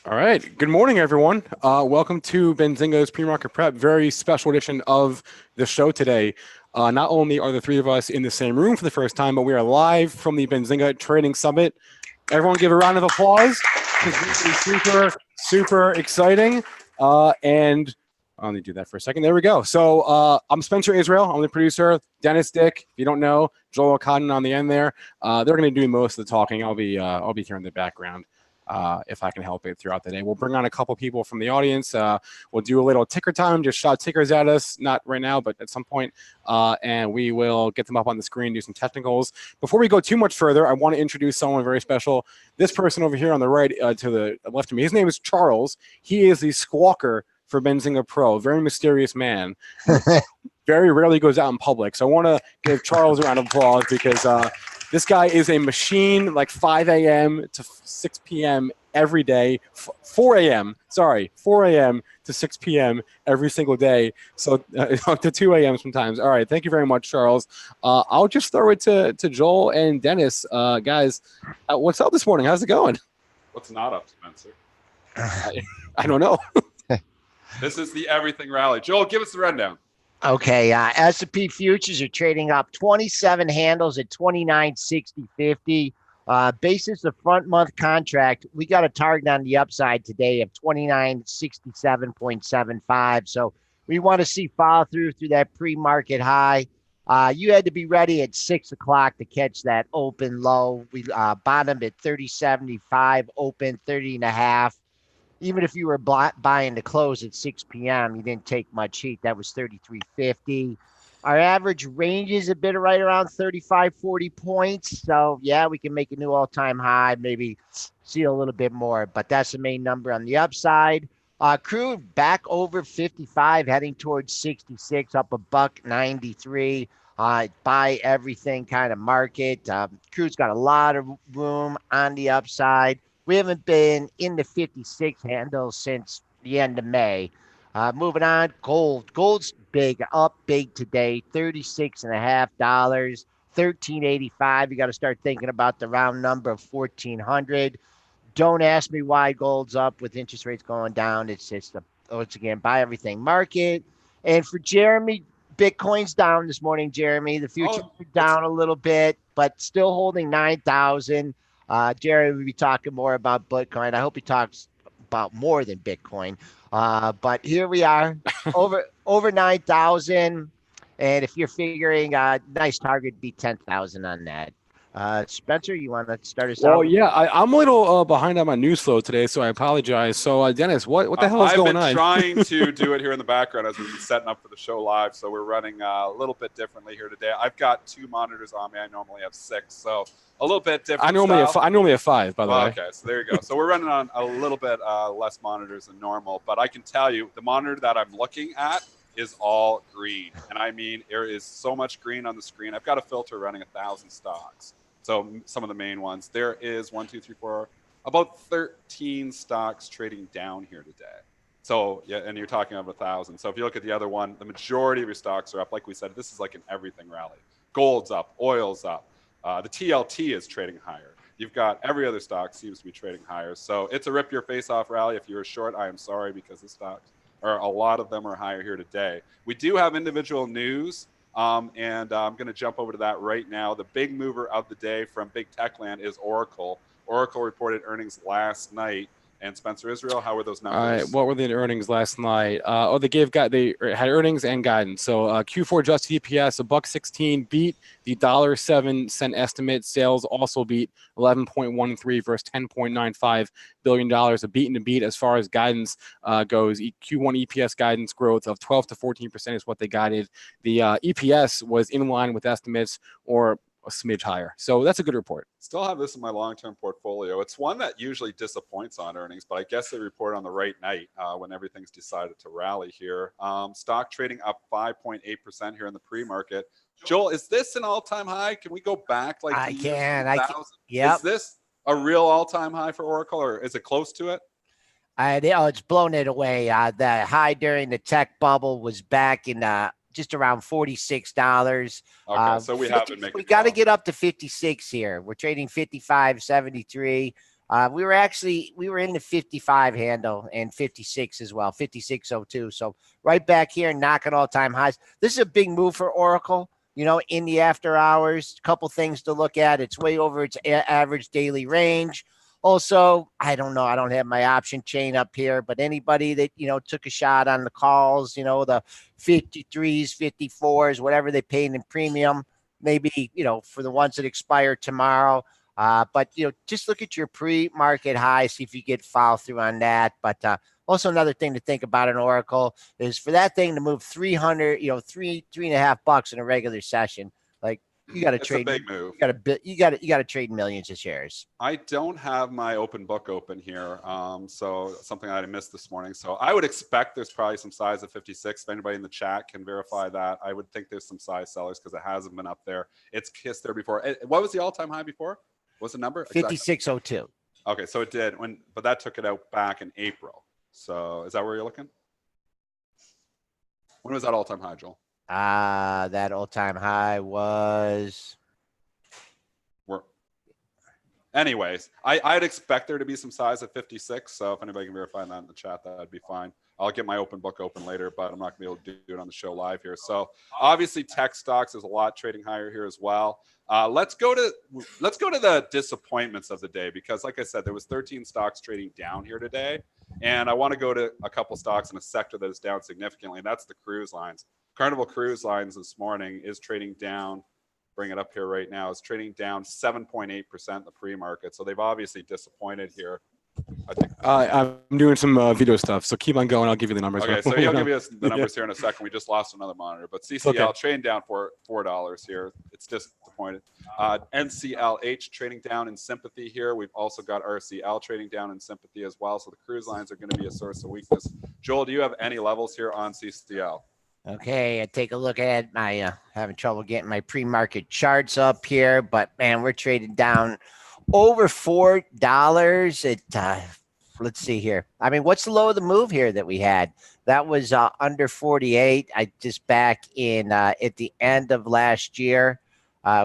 All right. Good morning, everyone. Welcome to Benzinga's PreMarket Prep. Very special edition of the show today. Not only are the three of us in the same room for the first time, but we are live from the Benzinga Trading Summit. Everyone give a round of applause. This is super exciting. And I'll need to do that for a second. There we go. So I'm Spencer Israel. I'm the producer. Dennis Dick, if you don't know, Joel Elconin on the end there. They're going to do most of the talking. I'll be here in the background. If I can help it throughout the day. We'll bring on a couple people from the audience. We'll do a little ticker time, just shout tickers at us, not right now, but at some point, and we will get them up on the screen, do some technicals. Before we go too much further, I want to introduce someone very special. This person over here on the right to the left of me, his name is Charles. He is the squawker for Benzinga Pro, very mysterious man. Very rarely goes out in public. So I want to give Charles a round of applause because this guy is a machine, like 5 a.m. to 6 p.m. every day, 4 a.m. to 6 p.m. every single day. So up to 2 a.m. sometimes. All right. Thank you very much, Charles. I'll just throw it to Joel and Dennis. Guys, what's up this morning? How's it going? What's not up, Spencer? I don't know. This is the everything rally. Joel, give us the rundown. Okay, S&P futures are trading up 27 handles at 29.6050. Basis the front month contract, we got a target on the upside today of 2967.75. So we want to see follow through that pre-market high. You had to be ready at 6 o'clock to catch that open low. We bottomed at 30.75, open 30.5. Even if you were buying the close at 6 p.m., you didn't take much heat. That was 33.50. Our average range is a bit right around 35, 40 points. So, yeah, we can make a new all-time high, maybe see a little bit more. But that's the main number on the upside. Crude back over 55, heading towards 66, up $1.93. Buy everything kind of market. Crude's got a lot of room on the upside. We haven't been in the 56 handle since the end of May. Moving on, gold. Gold's up big today, $36.50, $13.85. You got to start thinking about the round number of 1,400. Don't ask me why gold's up with interest rates going down. It's just, once again, buy everything market. And for Jeremy, Bitcoin's down this morning, Jeremy. The futures are down a little bit, but still holding 9,000. Jerry will be talking more about Bitcoin. I hope he talks about more than Bitcoin. But here we are, over 9,000. And if you're figuring nice target, be 10,000 on that. Spencer, you want to start us out? Well, yeah, I'm a little behind on my news flow today, so I apologize. So, Dennis, what the hell is going on? I've been trying to do it here in the background as we've been setting up for the show live, so we're running a little bit differently here today. I've got 2 monitors on me. I normally have 6, so a little bit different. I normally have 5, by the way. Okay, so there you go. So we're running on a little bit less monitors than normal, but I can tell you the monitor that I'm looking at is all green, and I mean there is so much green on the screen. I've got a filter running 1,000 stocks. So some of the main ones, there is 1, 2, 3, 4, about 13 stocks trading down here today. So, yeah, and you're talking about 1,000. So if you look at the other one, the majority of your stocks are up. Like we said, this is like an everything rally. Gold's up, oil's up. The TLT is trading higher. You've got every other stock seems to be trading higher. So it's a rip your face off rally. If you're short, I am sorry because the stocks are, a lot of them are higher here today. We do have individual news. And I'm going to jump over to that right now. The big mover of the day from Big Tech Land is Oracle. Oracle reported earnings last night. And Spencer Israel, how were those numbers? All right, what were the earnings last night? They had earnings and guidance. So Q4 adjusted EPS $1.16 beat the $1.07 estimate. Sales also beat 11.13 versus $10.95 billion. A beat and a beat as far as guidance goes. Q1 EPS guidance growth of 12 to 14% is what they guided. The EPS was in line with estimates or a smidge higher. So that's a good report. Still have this in my long-term portfolio. It's one that usually disappoints on earnings, but I guess they report on the right night when everything's decided to rally here. Stock trading up 5.8% here in the pre-market. Joel, is this an all-time high? Can we go back like I can. Yep. Is this a real all-time high for Oracle, or is it close to it? It's blown it away. The high during the tech bubble was back in just around $46. Okay, so we have been making. We got to get up to 56 here. We're trading 55.73. We were in the 55 handle and 56 as well, 56.02. So right back here, knocking all-time highs. This is a big move for Oracle. In the after hours, a couple things to look at. It's way over its average daily range. Also, I don't know. I don't have my option chain up here, but anybody that, took a shot on the calls, the 53s, 54s, whatever they paid in premium, maybe, for the ones that expire tomorrow. But, just look at your pre-market high, see if you get follow through on that. But also another thing to think about in Oracle is for that thing to move 300, $3.5 in a regular session. Like you got to trade. It's a big move. You got to trade millions of shares. I don't have my open book open here. So something that I missed this morning. So I would expect there's probably some size at 56. If anybody in the chat can verify that, I would think there's some size sellers because it hasn't been up there. It's kissed there before. What was the all-time high before? What's the number? 56.02. Okay, so it did but that took it out back in April. So is that where you're looking? When was that all-time high, Joel? That all-time high was. Anyways, I'd expect there to be some size at 56. So if anybody can verify that in the chat, that'd be fine. I'll get my open book open later, but I'm not gonna be able to do it on the show live here. So obviously tech stocks, there's a lot trading higher here as well. Let's go to the disappointments of the day, because like I said, there was 13 stocks trading down here today. And I want to go to a couple stocks in a sector that is down significantly, and that's the cruise lines. Carnival Cruise Lines this morning is trading down. Bring it up here right now. It's trading down 7.8% in the pre-market. So they've obviously disappointed here. I think I'm doing some video stuff, so keep on going. I'll give you the numbers. Okay, so he'll give you the numbers here in a second. We just lost another monitor, but CCL trading down for $4 here. It's disappointed. NCLH trading down in sympathy here. We've also got RCL trading down in sympathy as well. So the cruise lines are going to be a source of weakness. Joel, do you have any levels here on CCL? Okay, I take a look at my having trouble getting my pre-market charts up here, but man, we're trading down over $4 at let's see here. I mean, what's the low of the move here that we had? That was under 48. I just back in at the end of last year,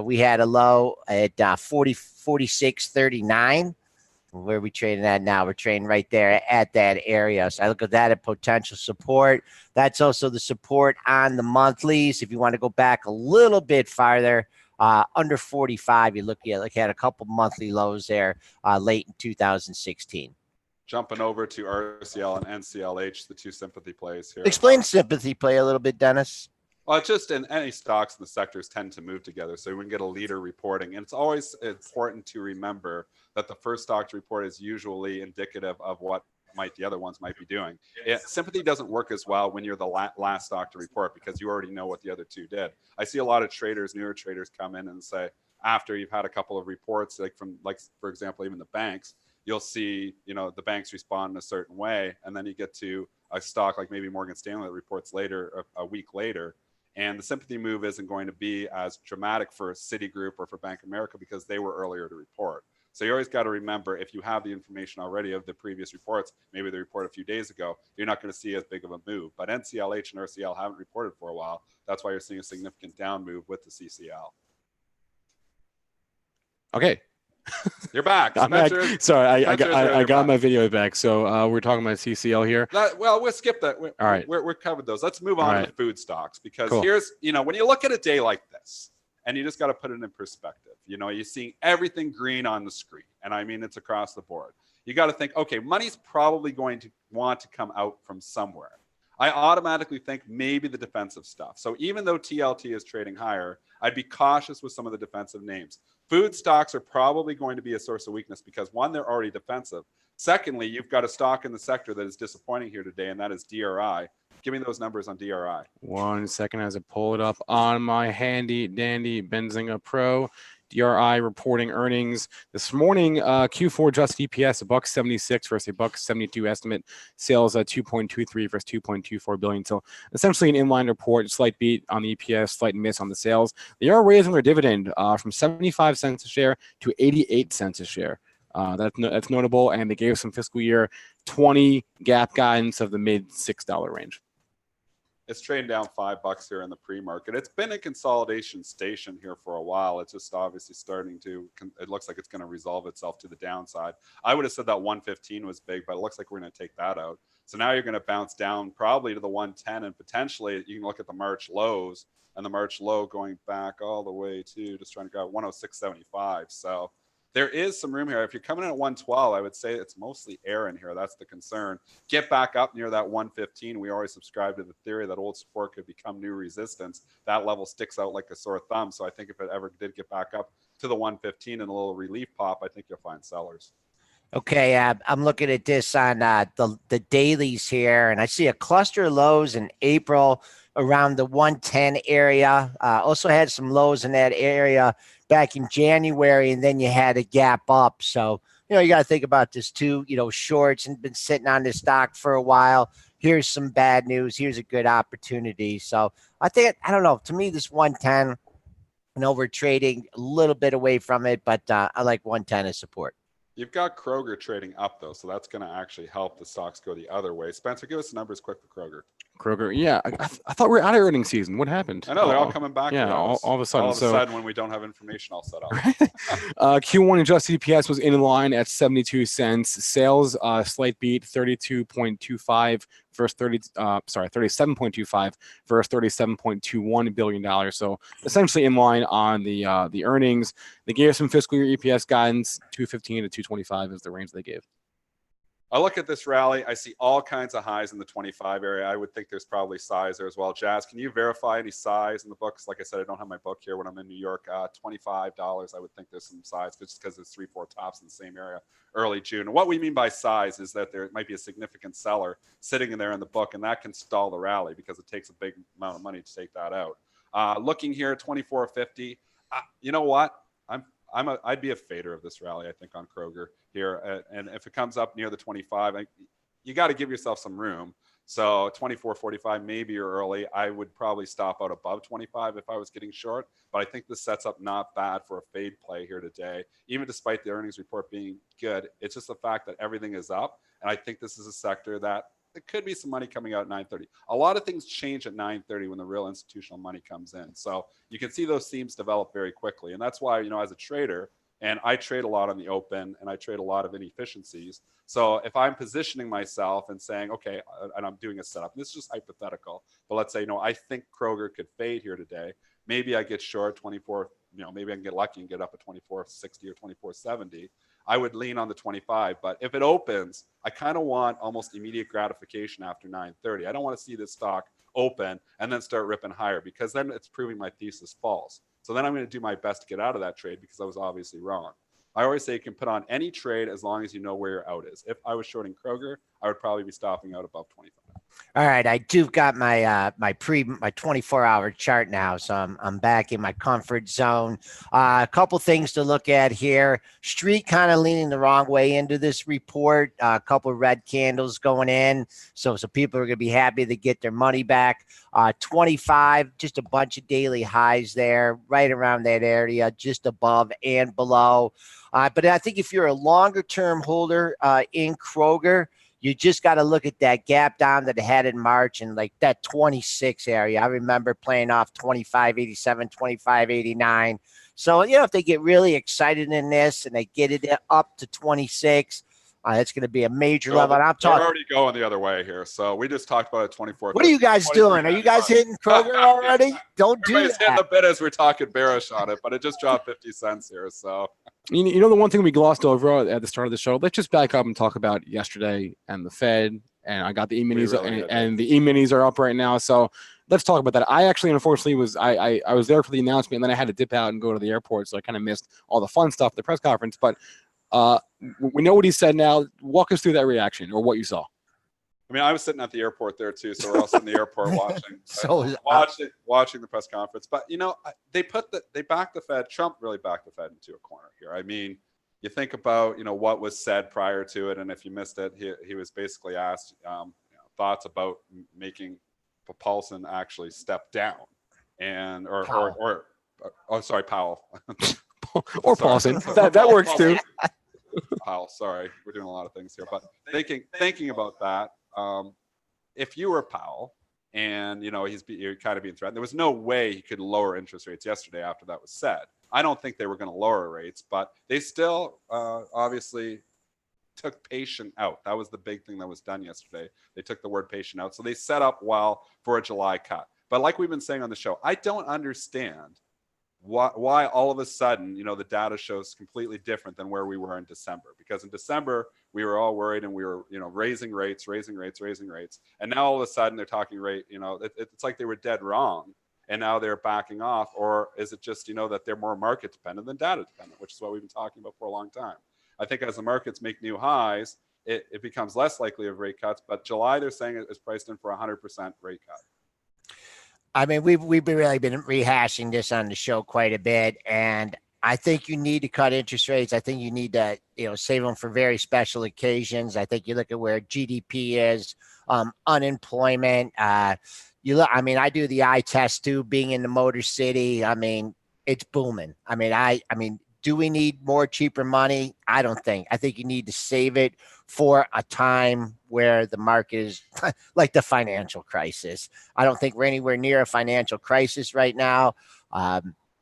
we had a low at 46.39. Where are we trading at now? We're trading right there at that area. So I look at that at potential support. That's also the support on the monthlies. If you want to go back a little bit farther, under 45, you look at a couple monthly lows there late in 2016. Jumping over to RCL and NCLH, the two sympathy plays here. Explain sympathy play a little bit, Dennis. Well, just in any stocks in the sectors tend to move together. So we can get a leader reporting. And it's always important to remember that the first stock to report is usually indicative of what the other ones might be doing. Sympathy doesn't work as well when you're the last stock to report, because you already know what the other two did. I see a lot of traders, newer traders, come in and say, after you've had a couple of reports, for example, even the banks, you'll see, the banks respond in a certain way. And then you get to a stock like maybe Morgan Stanley that reports later, a week later. And the sympathy move isn't going to be as dramatic for Citigroup or for Bank of America because they were earlier to report. So you always got to remember, if you have the information already of the previous reports, maybe they report a few days ago, you're not going to see as big of a move. But NCLH and RCL haven't reported for a while. That's why you're seeing a significant down move with the CCL. Okay. You're back. I'm back. Sorry, I got my video back. So we're talking about CCL here. We'll skip that. All right. We're covered those. Let's move on to food stocks, because here's, when you look at a day like this, and you just got to put it in perspective, you're seeing everything green on the screen. And I mean, it's across the board. You got to think, okay, money's probably going to want to come out from somewhere. I automatically think maybe the defensive stuff. So even though TLT is trading higher, I'd be cautious with some of the defensive names. Food stocks are probably going to be a source of weakness because, one, they're already defensive. Secondly, you've got a stock in the sector that is disappointing here today, and that is DRI. Give me those numbers on DRI. 1 second as I pull it up on my handy dandy Benzinga Pro. DRI reporting earnings this morning. Q4 adjusted EPS $1.76 versus $1.72 estimate. Sales at 2.23 versus 2.24 billion. So essentially an inline report, slight beat on the EPS, slight miss on the sales. They are raising their dividend from 75 cents a share to 88 cents a share. That's notable, and they gave some fiscal year 20 gap guidance of the mid $6 range. It's trading down $5 here in the pre-market. It's been a consolidation station here for a while. It's just obviously starting to, it looks like it's going to resolve itself to the downside. I would have said that 115 was big, but it looks like we're going to take that out. So now you're going to bounce down probably to the 110, and potentially you can look at the March lows, and the March low going back all the way to, just trying to go 106.75. So there is some room here. If you're coming in at 112, I would say it's mostly air in here. That's the concern. Get back up near that 115. We always subscribe to the theory that old support could become new resistance. That level sticks out like a sore thumb. So I think if it ever did get back up to the 115 and a little relief pop, I think you'll find sellers. Okay, I'm looking at this on the dailies here, and I see a cluster of lows in April around the 110 area. Also had some lows in that area back in January, and then you had a gap up. So, you got to think about this too. Shorts and been sitting on this stock for a while. Here's some bad news. Here's a good opportunity. So I don't know. To me, this 110, we're trading a little bit away from it, but I like 110 as support. You've got Kroger trading up, though, so that's going to actually help the stocks go the other way. Spencer, give us the numbers quick for Kroger. Kroger, yeah. I thought we were out of earnings season. What happened? I know, they're all coming back. Yeah, all of a sudden. All of a sudden, when we don't have information all set up. Q1 adjusted EPS was in line at 72 cents. Sales, slight beat, 32.25 versus 37.25 versus $37.21 billion. So essentially in line on the earnings. They gave some fiscal year EPS guidance, 215 to 225 is the range they gave. I look at this rally. I see all kinds of highs in the 25 area. I would think there's probably size there as well. Jazz, can you verify any size in the books? Like I said, I don't have my book here when I'm in New York. $25, I would think there's some size just because there's 3-4 tops in the same area early June. And what we mean by size is that there might be a significant seller sitting in there in the book, and that can stall the rally because it takes a big amount of money to take that out. Looking here at 24.50, you know what? I'd be a fader of this rally, I think, on Kroger here. And if it comes up near the 25, you got to give yourself some room. So 24.45, maybe you're early. I would probably stop out above 25 if I was getting short. But I think this sets up not bad for a fade play here today. Even despite the earnings report being good, it's just the fact that everything is up. And I think this is a sector that there could be some money coming out at 9:30. A lot of things change at 9:30 when the real institutional money comes in. So you can see those themes develop very quickly. And that's why, as a trader, and I trade a lot on the open and I trade a lot of inefficiencies. So if I'm positioning myself and saying, okay, and I'm doing a setup, and this is just hypothetical, but let's say, I think Kroger could fade here today. Maybe I get short 24, maybe I can get lucky and get up at 24.60 or 24.70. I would lean on the 25, but if it opens, I kind of want almost immediate gratification after 9:30. I don't want to see this stock open and then start ripping higher, because then it's proving my thesis false. So then I'm going to do my best to get out of that trade because I was obviously wrong. I always say you can put on any trade as long as you know where your out is. If I was shorting Kroger, I would probably be stopping out above 25. All right, I do got my my 24-hour chart now, so I'm back in my comfort zone. A couple things to look at here. Street kind of leaning the wrong way into this report. A couple of red candles going in, so people are going to be happy to get their money back. 25, just a bunch of daily highs there, right around that area, just above and below. But I think if you're a longer-term holder in Kroger, you just got to look at that gap down that it had in March and like that 26 area. I remember playing off 25.87, 25.89. So, if they get really excited in this and they get it up to 26, that's going to be a major level. And They're already going the other way here. So we just talked about it 24. What are you guys doing? Are you guys hitting Kroger already? Don't do that. Everybody's hitting the bid as we're talking bearish on it, but it just dropped 50 cents here. So. The one thing we glossed over at the start of the show, let's just back up and talk about yesterday and the Fed. And I got the E-minis, and the E-minis are up right now. So let's talk about that. I actually, unfortunately, was there for the announcement, and then I had to dip out and go to the airport. So I kind of missed all the fun stuff, the press conference. But we know what he said now. Walk us through that reaction or what you saw. I mean, I was sitting at the airport there too, so we're also in the airport watching the press conference. But they backed the Fed. Trump really backed the Fed into a corner here. I mean, you think about what was said prior to it, and if you missed it, he was basically asked thoughts about making Paulson actually step down, and Powell. Or Paulson. That works too. Powell, sorry, we're doing a lot of things here, but thinking about that. If you were Powell and he's kind of being threatened. There was no way he could lower interest rates yesterday after that was said. I don't think they were going to lower rates, but they still obviously took patient out. That was the big thing that was done yesterday. They took the word patient out. So they set up well for a July cut. But like we've been saying on the show, I don't understand why all of a sudden, the data shows completely different than where we were in December. Because in December, we were all worried and we were, raising rates. And now all of a sudden they're talking rate, it's like they were dead wrong. And now they're backing off. Or is it just, that they're more market dependent than data dependent, which is what we've been talking about for a long time. I think as the markets make new highs, it becomes less likely of rate cuts. But July, they're saying is priced in for 100% rate cut. I mean, we've really been rehashing this on the show quite a bit, and I think you need to cut interest rates. I think you need to, save them for very special occasions. I think you look at where GDP is, unemployment. I do the eye test too, being in the Motor City. I mean, it's booming. I mean, do we need more cheaper money? I don't think. I think you need to save it for a time where the market is like the financial crisis. I don't think we're anywhere near a financial crisis right now.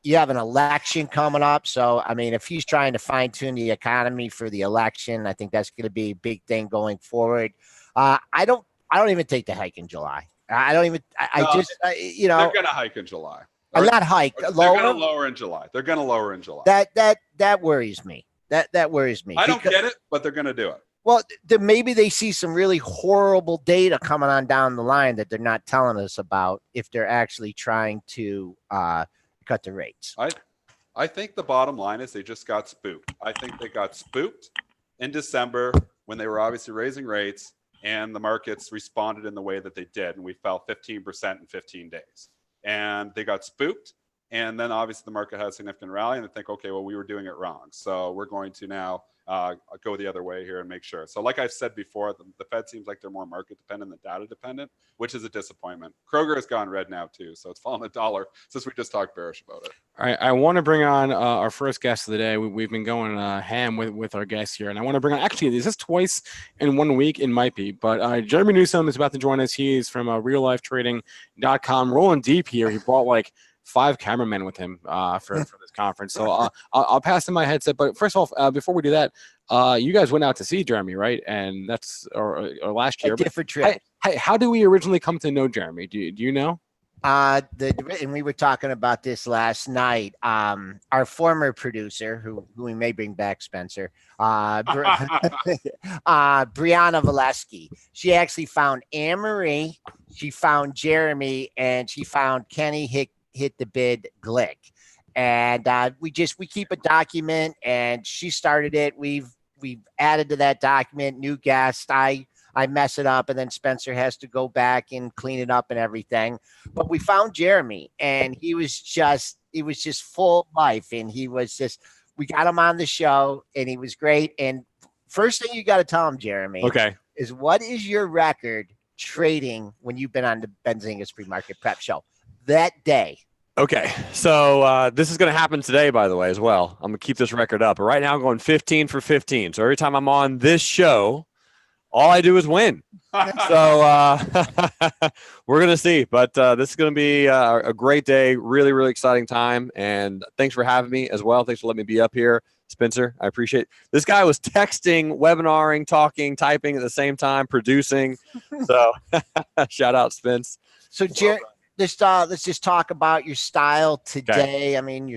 You have an election coming up. So, I mean, if he's trying to fine tune the economy for the election, I think that's going to be a big thing going forward. I don't even take the hike in July. I don't even, They're going to hike in July. Not hike. They're going to lower in July. That worries me. That worries me. I don't get it, but they're going to do it. Well, maybe they see some really horrible data coming on down the line that they're not telling us about if they're actually trying to cut the rates. I think the bottom line is they just got spooked. I think they got spooked in December when they were obviously raising rates and the markets responded in the way that they did. And we fell 15% in 15 days. And they got spooked. And then obviously the market had a significant rally and they think, okay, well, we were doing it wrong. So we're going to now go the other way here and make sure. So like I've said before, the Fed seems like they're more market dependent than data dependent, which is a disappointment. Kroger has gone red now too. So it's fallen $1 since we just talked bearish about it. All right. I want to bring on our first guest of the day. We've been going ham with our guests here. And I want to bring on, actually, is this twice in 1 week? It might be. But Jeremy Newsome is about to join us. He's from reallifetrading.com. Rolling deep here. He brought like 5 cameramen with him for this conference. So I'll pass him my headset. But first of all, before we do that, you guys went out to see Jeremy, right? And that's or last year. A different trip. How did we originally come to know Jeremy? Do you know? And we were talking about this last night. Our former producer, who we may bring back, Spencer, Brianna Valesky. She actually found Anne-Marie, she found Jeremy, and she found Kenny hit the bid Glick. And we keep a document, and she started it. We've added to that document, new guest. I mess it up, and then Spencer has to go back and clean it up and everything. But we found Jeremy, and he was just full of life. And we got him on the show, and he was great. And first thing you got to tell him, Jeremy, is what is your record trading when you've been on the Benzinga's PreMarket Prep show that day? Okay, so this is going to happen today, by the way, as well. I'm going to keep this record up. But right now I'm going 15 for 15. So every time I'm on this show, all I do is win. So we're going to see. But this is going to be a great day, really, really exciting time. And thanks for having me as well. Thanks for letting me be up here, Spencer. I appreciate it. This guy was texting, webinaring, talking, typing at the same time, producing. So shout out, Spence. So, let's just talk about your style today. Okay. I mean,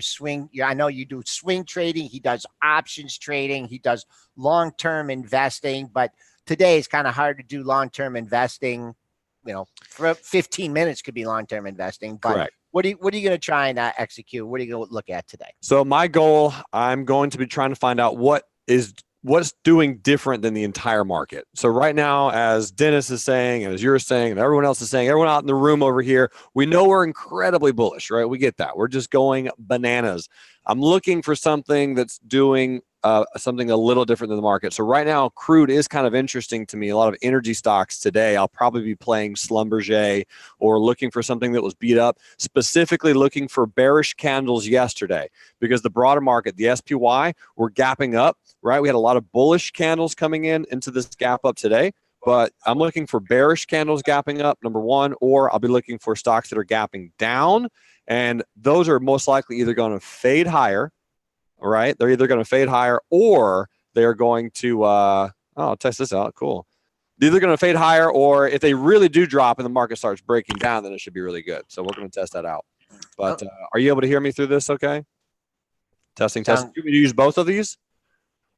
I know you do swing trading. He does options trading. He does long-term investing. But today it's kind of hard to do long-term investing. For 15 minutes could be long-term investing. But correct. What are you going to try and execute? What are you going to look at today? So my goal, I'm going to be trying to find out what's doing different than the entire market. So right now, as Dennis is saying, and as you're saying, and everyone else is saying, everyone out in the room over here, we know we're incredibly bullish, right? We get that. We're just going bananas. I'm looking for something that's doing something a little different than the market. So right now, crude is kind of interesting to me. A lot of energy stocks today. I'll probably be playing Schlumberger or looking for something that was beat up, specifically looking for bearish candles yesterday because the broader market, the SPY, were gapping up, right? We had a lot of bullish candles coming into this gap up today. but I'm looking for bearish candles gapping up, number one, or I'll be looking for stocks that are gapping down. And those are most likely either going to fade higher, all right? They're either going to fade higher or they're going to, I'll test this out. Cool. They're either going to fade higher, or if they really do drop and the market starts breaking down, then it should be really good. So we're going to test that out. But are you able to hear me through this okay? Testing. You can use both of these?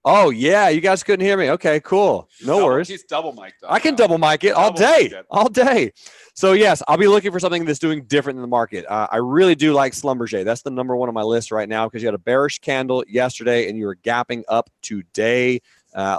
Oh, yeah. You guys couldn't hear me. Okay, cool. No worries. He's double mic'd up. I can double mic it all day. So, yes, I'll be looking for something that's doing different than the market. I really do like Schlumberger. That's the number one on my list right now because you had a bearish candle yesterday and you were gapping up today.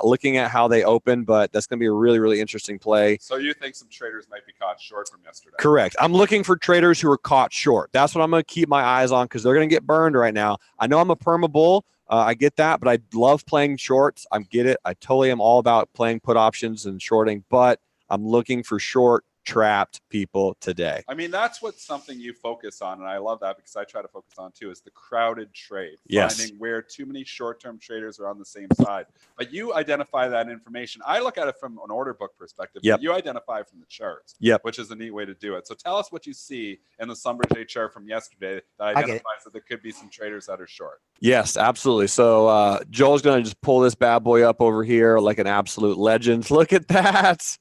Looking at how they open, but that's going to be a really, really interesting play. So you think some traders might be caught short from yesterday? Correct. I'm looking for traders who are caught short. That's what I'm going to keep my eyes on because they're going to get burned right now. I know I'm a perma bull. I get that, but I love playing shorts. I get it. I totally am all about playing put options and shorting, but I'm looking for short trapped people today. I mean, that's what's something you focus on, and I love that because I try to focus on too, is the crowded trade. Yes. Finding where too many short-term traders are on the same side. But you identify that information. I look at it from an order book perspective, but you identify from the charts, which is a neat way to do it. So tell us what you see in the Schlumberger chart from yesterday that identifies that there could be some traders that are short. Yes, absolutely. So Joel's going to just pull this bad boy up over here like an absolute legend. Look at that.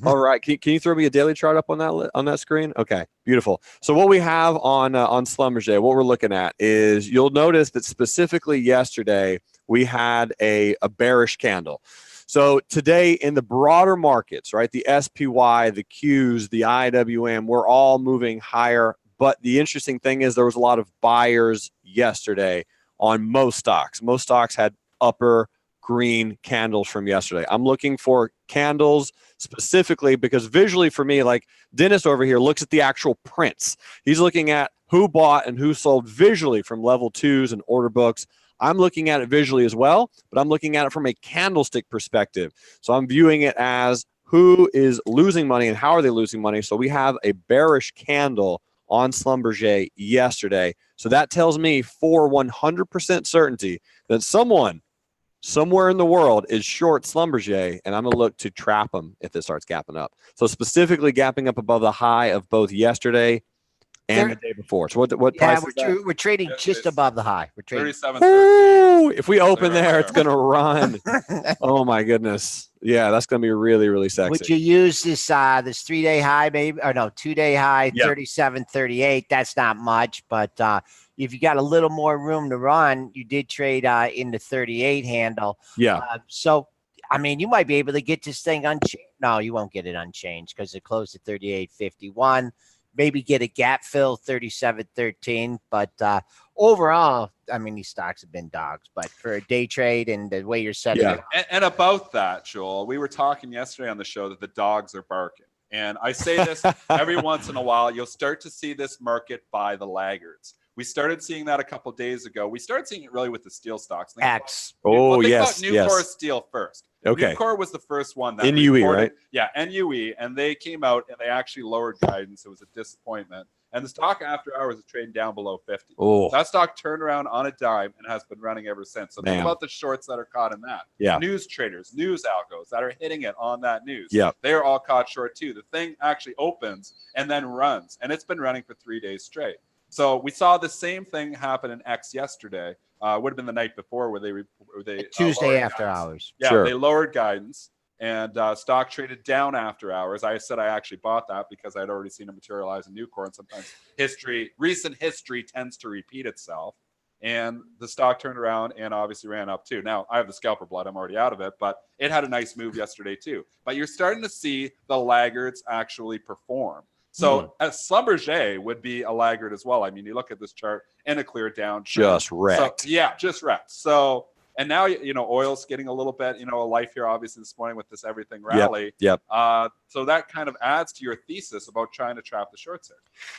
All right. Can you throw me a daily chart up on that screen? Okay, beautiful. So what we have on Schlumberger, what we're looking at is you'll notice that specifically yesterday we had a bearish candle. So today in the broader markets, right, the SPY, the Qs, the IWM, we're all moving higher. But the interesting thing is there was a lot of buyers yesterday on most stocks. Most stocks had upper green candles from yesterday. I'm looking for candles specifically because visually for me, like Dennis over here looks at the actual prints. He's looking at who bought and who sold visually from level 2s and order books. I'm looking at it visually as well, but I'm looking at it from a candlestick perspective. So I'm viewing it as who is losing money and how are they losing money. So we have a bearish candle on Schlumberger yesterday. So that tells me for 100% certainty that someone somewhere in the world is short Schlumberger, and I'm going to look to trap them if it starts gapping up. So specifically gapping up above the high of both yesterday and the day before. So what price is that? We're trading just above the high. We're trading 37.13. If we open there, it's going to run. Oh, my goodness. Yeah, that's going to be really, really sexy. Would you use this 3-day high, maybe? Or no, 2-day high, 37.38. That's not much, but if you got a little more room to run, you did trade in the 38 handle. Yeah. So, I mean, you might be able to get this thing unchanged. No, you won't get it unchanged because it closed at 38.51. Maybe get a gap fill 37.13. But overall, I mean, these stocks have been dogs. But for a day trade and the way you're setting it up. And about that, Joel, we were talking yesterday on the show that the dogs are barking. And I say this every once in a while. You'll start to see this market buy the laggards. We started seeing that a couple days ago. We started seeing it really with the steel stocks. Yes. Nucor Steel first. Okay. Nucor was the first one that NUE, right? Yeah, NUE, and they came out and they actually lowered guidance. It was a disappointment. And the stock after hours is trading down below 50. Oh. That stock turned around on a dime and has been running ever since. So think about the shorts that are caught in that. Yeah. News traders, news algos that are hitting it on that news. Yeah. They're all caught short too. The thing actually opens and then runs, and it's been running for 3 days straight. So we saw the same thing happen in X yesterday. Would have been the night before where they Tuesday after hours. Yeah, sure. They lowered guidance and stock traded down after hours. I said I actually bought that because I'd already seen it materialize in Nucor, and sometimes recent history tends to repeat itself. And the stock turned around and obviously ran up too. Now I have the scalper blood; I'm already out of it, but it had a nice move yesterday too. But you're starting to see the laggards actually perform. So Schlumberger would be a laggard as well. I mean, you look at this chart and a clear down. Just wrecked. So, yeah, just wrecked. So, and now, oil's getting a little bit, a life here, obviously, this morning with this everything rally. Yep. So that kind of adds to your thesis about trying to trap the shorts here.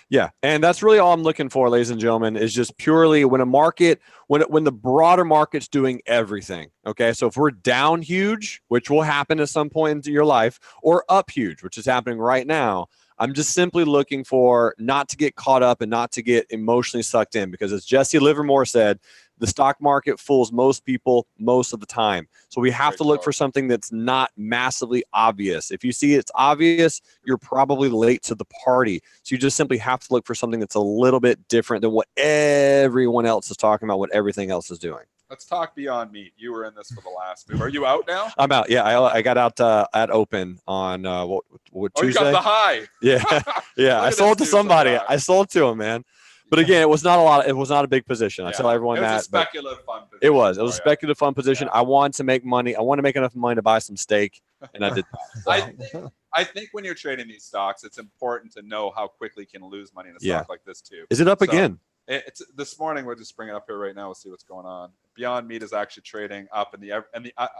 Yeah. And that's really all I'm looking for, ladies and gentlemen, is just purely when a market, when the broader market's doing everything. Okay. So if we're down huge, which will happen at some point into your life, or up huge, which is happening right now, I'm just simply looking for not to get caught up and not to get emotionally sucked in, because as Jesse Livermore said, The stock market fools most people most of the time. So we have to look for something that's not massively obvious. If you see it's obvious, you're probably late to the party. So you just simply have to look for something that's a little bit different than what everyone else is talking about, what everything else is doing. Let's talk Beyond Meat. You were in this for the last move. Are you out now? I'm out. Yeah, I got out at open on what Tuesday? You got the high. Yeah, yeah. I sold to somebody. I sold to him, man. But again, it was not a lot. It was not a big position. I tell everyone that. It was a speculative fun position. It was a speculative fun position. I wanted to make money. I wanted to make enough money to buy some steak, and I did that. I think when you're trading these stocks, it's important to know how quickly you can lose money in a stock like this too. Is it up again? It's this morning. We'll just bring it up here right now. We'll see what's going on. Beyond Meat is actually trading up, and the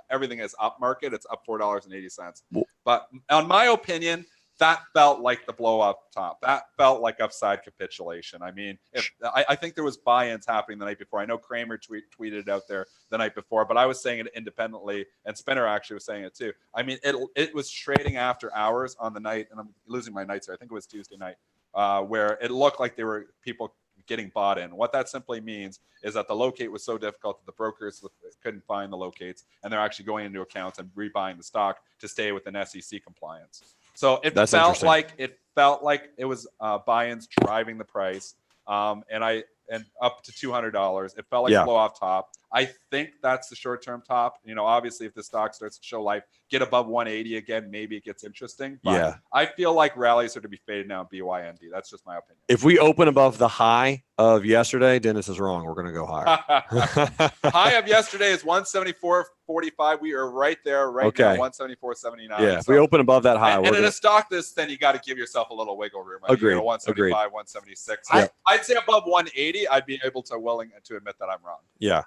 everything is up market. It's up $4.80. But on my opinion, that felt like the blow up top. That felt like upside capitulation. I mean, I think there was buy-ins happening the night before. I know Kramer tweeted it out there the night before, but I was saying it independently, and Spinner actually was saying it too. I mean, it was trading after hours on the night, and I'm losing my nights here. I think it was Tuesday night, where it looked like there were people getting bought in. What that simply means is that the locate was so difficult that the brokers couldn't find the locates, and they're actually going into accounts and rebuying the stock to stay within SEC compliance. So it felt like it was buy-ins driving the price, and up to $200. It felt like a blow off top. I think that's the short-term top. You know, obviously, if the stock starts to show life, get above 180 again, maybe it gets interesting. But I feel like rallies are to be faded now in BYND. That's just my opinion. If we open above the high of yesterday, Dennis is wrong. We're going to go higher. High of yesterday is 174.45. We are right there now, 174.79. Yeah, if we open above that high. And in a stock this, then you got to give yourself a little wiggle room. Agreed. 175, 176. I'd say above 180, I'd be able to willing to admit that I'm wrong. Yeah.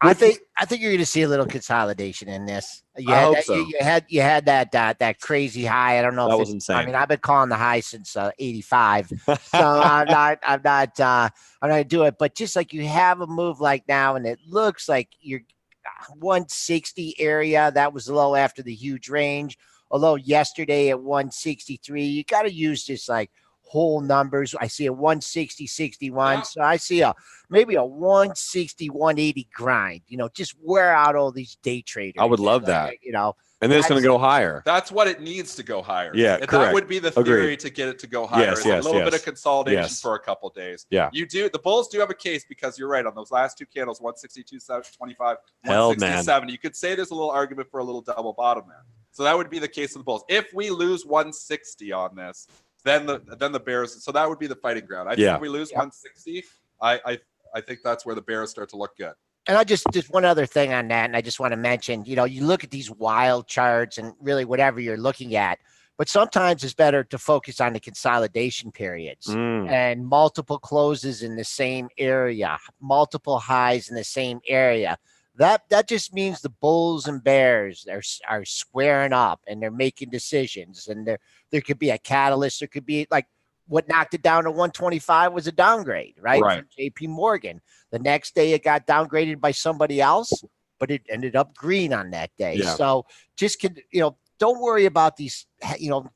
I think you're going to see a little consolidation in this. You had that crazy high. I don't know. That was insane. I mean, I've been calling the high since '85, so I'm not going to do it. But just like you have a move like now, and it looks like you're 160 area. That was low after the huge range. Although yesterday at 163, you got to use this like whole numbers. I see a 160, 61. Yeah. So I see maybe a 160, 180 grind, just wear out all these day traders. I would love that, and then it's going to go higher. That's what it needs to go higher. Yeah. Correct. That would be the theory to get it to go higher. Yes, a little bit of consolidation for a couple of days. Yeah. The bulls do have a case because you're right on those last two candles, 162.25, 167. You could say there's a little argument for a little double bottom there. So that would be the case of the bulls. If we lose 160 on this, then the Bears. So that would be the fighting ground. I think if we lose 160, I think that's where the Bears start to look good. And I just one other thing on that, and I just want to mention, you look at these wild charts and really whatever you're looking at, but sometimes it's better to focus on the consolidation periods and multiple closes in the same area, multiple highs in the same area. That just means the bulls and bears are squaring up and they're making decisions, and there could be a catalyst. There could be like what knocked it down to 125 was a downgrade, right? From JP Morgan. The next day it got downgraded by somebody else, but it ended up green on that day. Yeah. So just don't worry about these,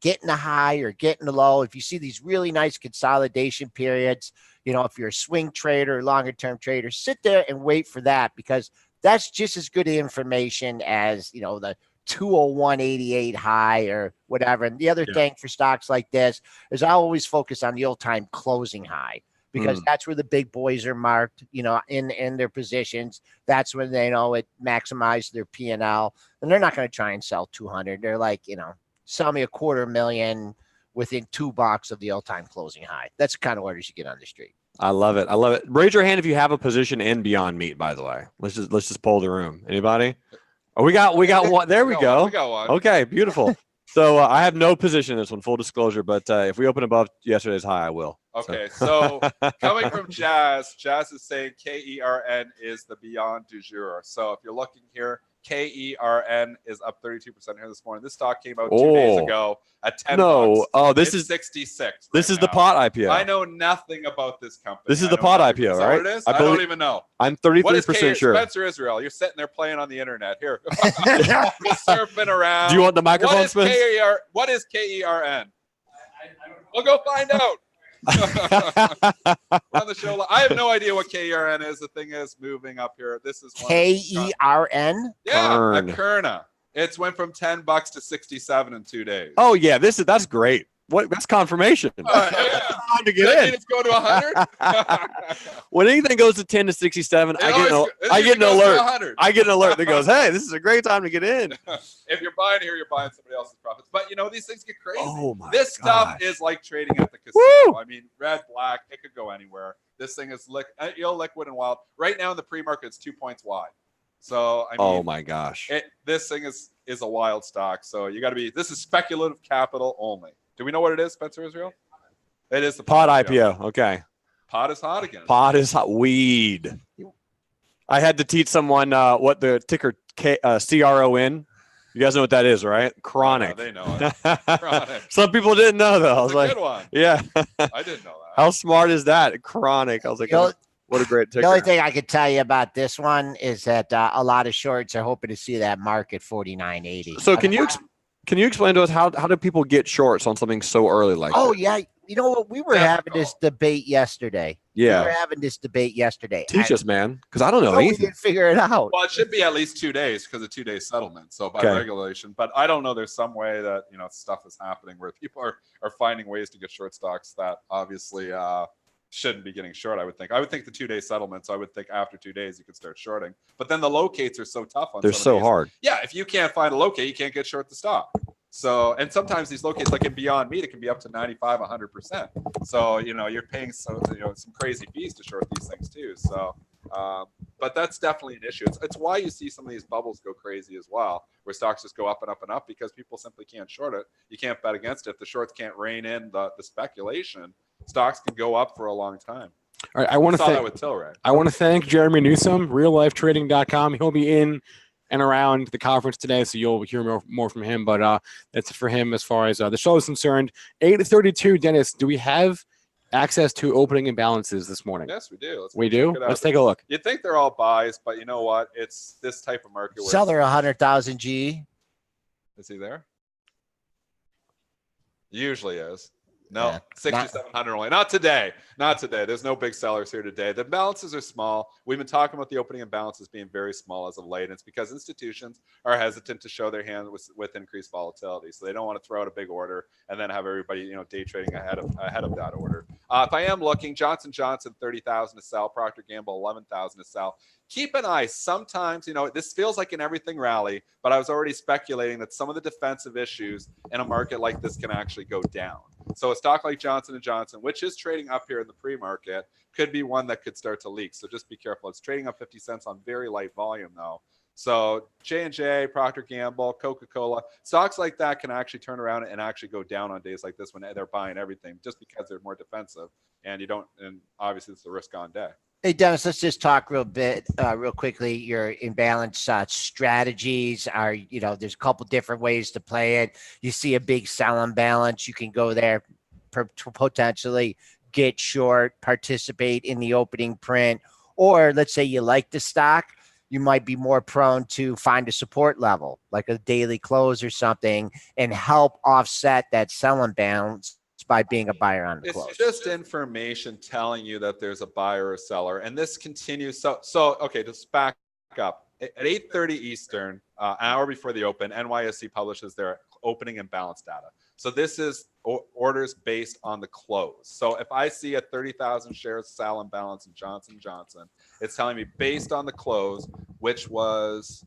getting a high or getting a low. If you see these really nice consolidation periods, if you're a swing trader or longer term trader, sit there and wait for that, because that's just as good information as, the 201.88 high or whatever. And the other thing for stocks like this is I always focus on the old time closing high, because that's where the big boys are marked, in their positions. That's when they know it maximizes their P&L, and they're not going to try and sell 200. They're like, sell me $250,000 within $2 of the old time closing high. That's the kind of orders you get on the street. I love it. I love it. Raise your hand if you have a position in Beyond Meat, by the way. Let's just poll the room. Anybody? Oh, we got one. There we go. We got one. Okay, beautiful. So I have no position in this one, full disclosure, but if we open above yesterday's high, I will. Okay, so coming from Jazz is saying KERN is the Beyond du jour. So if you're looking here, KERN is up 32% here this morning. This stock came out 2 days ago at $10. This is 66. This is the pot IPO. I know nothing about this company. This is the pot IPO, right? What it is? I don't even know. I'm 33% sure. Spencer Israel, you're sitting there playing on the internet. Here, surfing around. Do you want the microphone, Spence? What is KERN? We'll go find out. We're on the show. I have no idea what KERN is. The thing is moving up here. This is one KERN? Yeah, Kern. Akerna. It's went from $10 to 67 in 2 days. Oh yeah, that's great. That's confirmation. Yeah. Time to Does get that in. mean it's going to 100? When anything goes to 10 to 67, I get an goes to alert. 100. I get an alert that goes, "Hey, this is a great time to get in." If you're buying here, you're buying somebody else's profits. But these things get crazy. Oh my This stuff gosh. is like trading at the casino. Woo! I mean, red, black, it could go anywhere. This thing is illiquid and wild. Right now in the pre-market, it's 2 points wide. So I mean, Oh my gosh. this thing is a wild stock. So you got to be. This is speculative capital only. Do we know what it is, Spencer Israel? It is the Pod IPO. Okay. Pot is hot again. Pod is hot. Weed. I had to teach someone what the ticker CRON. You guys know what that is, right? Chronic. They know it. Chronic. Some people didn't know though. I was like, good one. yeah. I didn't know that. How smart is that? Chronic. I was like, what a great ticker. The only thing I could tell you about this one is that a lot of shorts are hoping to see that market 49.80. So can you explain to us how do people get shorts on something so early like Oh that? yeah, you know what? We were having this debate yesterday. Yeah. We were having this debate yesterday. Teach us, man, because I don't know We anything. didn't figure it out. Well, it should be at least 2 days because of 2 day settlement. So by regulation, but I don't know. There's some way that stuff is happening where people are finding ways to get short stocks that obviously shouldn't be getting short. I would think the 2 day settlement. So I would think after 2 days you could start shorting. But then the locates are so tough on. They're so hard. Yeah, if you can't find a locate, you can't get short the stock. So, and sometimes these locates, like in Beyond Meat, it can be up to 95, 100%. So, you're paying some crazy fees to short these things too. So, but that's definitely an issue. It's why you see some of these bubbles go crazy as well, where stocks just go up and up and up because people simply can't short it. You can't bet against it. The shorts can't rein in the speculation. Stocks can go up for a long time. All right, I want to Saw thank that with Tilray. I want to thank Jeremy Newsome, reallifetrading.com. He'll be in and around the conference today, so you'll hear more from him. But that's for him as far as the show is concerned. 8:32, Dennis. Do we have access to opening imbalances this morning? Yes, we do. We do. Let's take a look. You'd think they're all buys, but you know what? It's this type of market where Seller 100,000 G. Is he there? Usually is. No, Yeah. 6,700 only. Not today. Not today. There's no big sellers here today. The balances are small. We've been talking about the opening imbalances being very small as of late. And it's because institutions are hesitant to show their hand with increased volatility. So they don't want to throw out a big order and then have everybody, day trading ahead of that order. If I am looking, Johnson Johnson 30,000 to sell, Procter Gamble 11,000 to sell. Keep an eye. Sometimes, this feels like an everything rally, but I was already speculating that some of the defensive issues in a market like this can actually go down. So a stock like Johnson & Johnson, which is trading up here in the pre-market, could be one that could start to leak. So just be careful. It's trading up 50 cents on very light volume, though. So J&J, Procter Gamble, Coca-Cola, stocks like that can actually turn around and actually go down on days like this when they're buying everything just because they're more defensive. And obviously it's a risk on day. Hey, Dennis, let's just talk real quickly. Your imbalance strategies are, there's a couple different ways to play it. You see a big sell imbalance, you can go there, potentially get short, participate in the opening print, or let's say you like the stock, you might be more prone to find a support level, like a daily close or something, and help offset that sell imbalance by being a buyer on the close. It's just information telling you that there's a buyer or seller, and this continues. So okay, just back up. At 8:30 Eastern, an hour before the open, NYSE publishes their opening and balance data. So this is orders based on the close. So if I see a 30,000 shares sell and balance in Johnson & Johnson, it's telling me based on the close, which was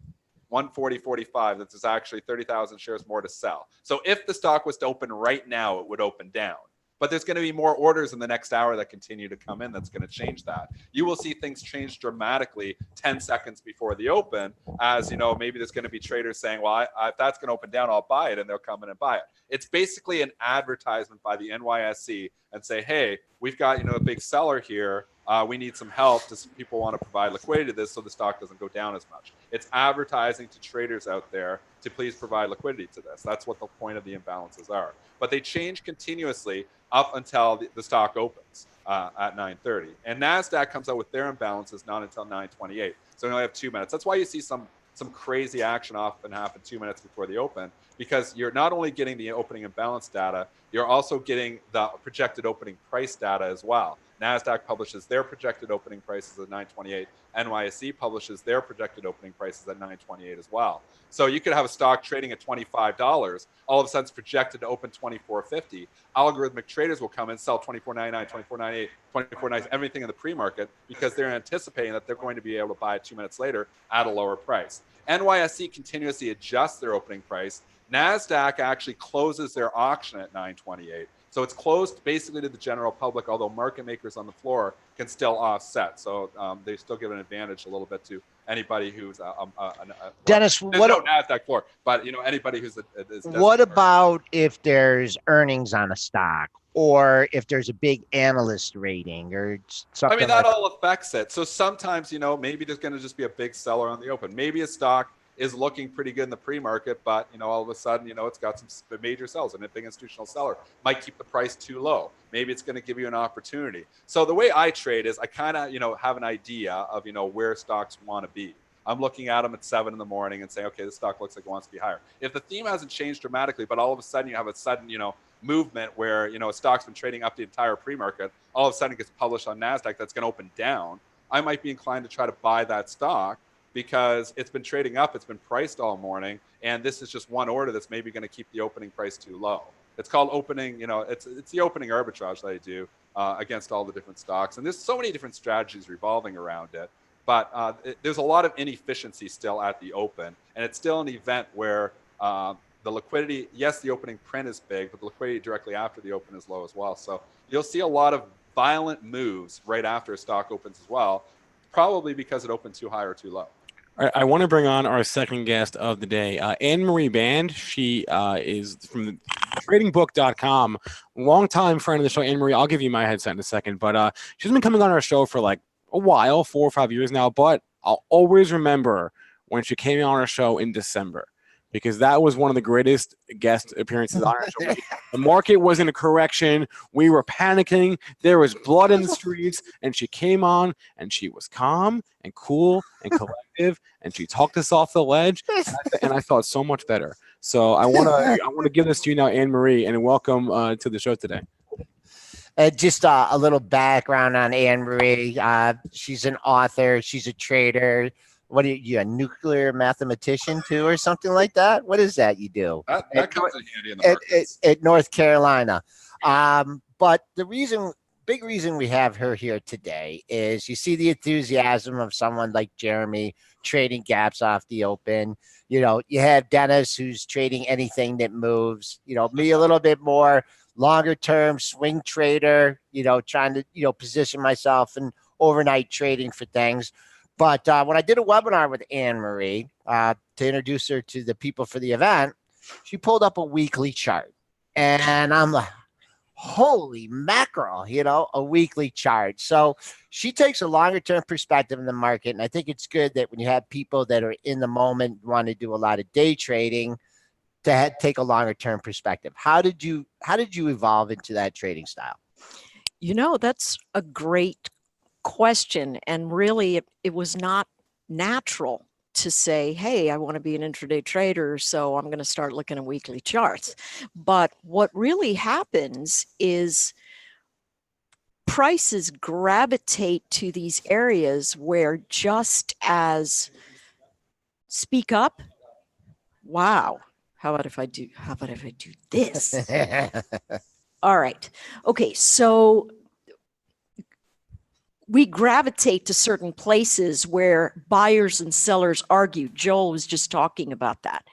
140.45, that there's actually 30,000 shares more to sell. So if the stock was to open right now, it would open down. But there's going to be more orders in the next hour that continue to come in that's going to change that. You will see things change dramatically 10 seconds before the open, as maybe there's going to be traders saying, well, if that's going to open down, I'll buy it, and they'll come in and buy it. It's basically an advertisement by the NYSE and say, hey, we've got a big seller here. We need some help. People want to provide liquidity to this so the stock doesn't go down as much. It's advertising to traders out there to please provide liquidity to this. That's what the point of the imbalances are. But they change continuously up until the stock opens at 9:30. And NASDAQ comes out with their imbalances not until 9:28. So we only have 2 minutes. That's why you see some some crazy action often happen 2 minutes before the open, because you're not only getting the opening and balance data, you're also getting the projected opening price data as well. NASDAQ publishes their projected opening prices at 928. NYSE publishes their projected opening prices at 928 as well. So you could have a stock trading at $25. All of a sudden it's projected to open $24.50. Algorithmic traders will come and sell $24.99, $24.98, $24.99, everything in the pre-market, because they're anticipating that they're going to be able to buy it 2 minutes later at a lower price. NYSE continuously adjusts their opening price. NASDAQ actually closes their auction at 928. So it's closed basically to the general public, although market makers on the floor can still offset. So they still give an advantage a little bit to anybody who's Dennis, there's no NASDAQ floor, but anybody who's what about if there's earnings on a stock, or if there's a big analyst rating or something? I mean, that all affects it. So sometimes, maybe there's going to just be a big seller on the open. Maybe a stock is looking pretty good in the pre-market, but all of a sudden, it's got some major sells, and a big institutional seller might keep the price too low. Maybe it's going to give you an opportunity. So the way I trade is I kind of, have an idea of, where stocks want to be. I'm looking at them at 7 in the morning and saying, okay, this stock looks like it wants to be higher. If the theme hasn't changed dramatically, but all of a sudden you have a sudden, movement where, a stock's been trading up the entire pre-market, all of a sudden it gets published on NASDAQ that's going to open down, I might be inclined to try to buy that stock, because it's been trading up, it's been priced all morning, and this is just one order that's maybe going to keep the opening price too low. It's called opening, it's the opening arbitrage that I do against all the different stocks. And there's so many different strategies revolving around it. But there's a lot of inefficiency still at the open. And it's still an event where the liquidity, yes, the opening print is big, but the liquidity directly after the open is low as well. So you'll see a lot of violent moves right after a stock opens as well, probably because it opened too high or too low. All right, I want to bring on our second guest of the day, Anne-Marie Band. She is from tradingbook.com, longtime friend of the show. Anne-Marie, I'll give you my headset in a second, but she's been coming on our show for like a while, 4 or 5 years now, but I'll always remember when she came on our show in December, because that was one of the greatest guest appearances on our show. The market was in a correction. We were panicking. There was blood in the streets. And she came on, and she was calm and cool and collective, and she talked us off the ledge. And I felt so much better. So I want to give this to you now, Anne-Marie, and welcome to the show today. Just a little background on Anne-Marie. She's an author. She's a trader. What are you, a nuclear mathematician too, or something like that? What is that you do? That comes in handy in the markets. At North Carolina. But the big reason we have her here today is you see the enthusiasm of someone like Jeremy trading gaps off the open. You have Dennis, who's trading anything that moves. Me a little bit more longer term swing trader, trying to, position myself in overnight trading for things. But when I did a webinar with Anne-Marie to introduce her to the people for the event, she pulled up a weekly chart. And I'm like, holy mackerel, a weekly chart. So she takes a longer term perspective in the market. And I think it's good that when you have people that are in the moment, want to do a lot of day trading, to take a longer term perspective. How did you evolve into that trading style? That's a great question, and really it was not natural to say, hey, I want to be an intraday trader, so I'm going to start looking at weekly charts. But what really happens is prices gravitate to these areas where, just as speak up, wow, how about if I do this? All right. Okay, so we gravitate to certain places where buyers and sellers argue. Joel was just talking about that.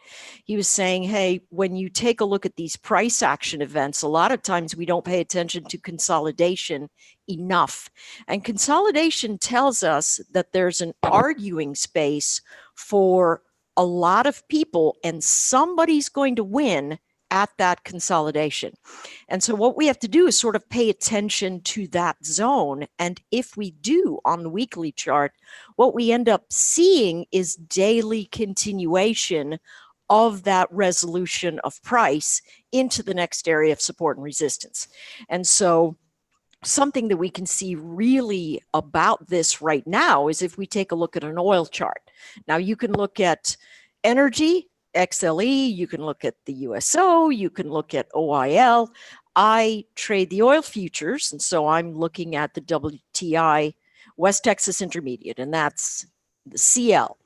He was saying, hey, when you take a look at these price action events, a lot of times we don't pay attention to consolidation enough. And consolidation tells us that there's an arguing space for a lot of people, and somebody's going to win at that consolidation. And so what we have to do is sort of pay attention to that zone. And if we do on the weekly chart, what we end up seeing is daily continuation of that resolution of price into the next area of support and resistance. And so something that we can see really about this right now is if we take a look at an oil chart. Now you can look at energy, XLE, you can look at the USO, you can look at OIL. I trade the oil futures, and so I'm looking at the WTI West Texas Intermediate, and that's the CL.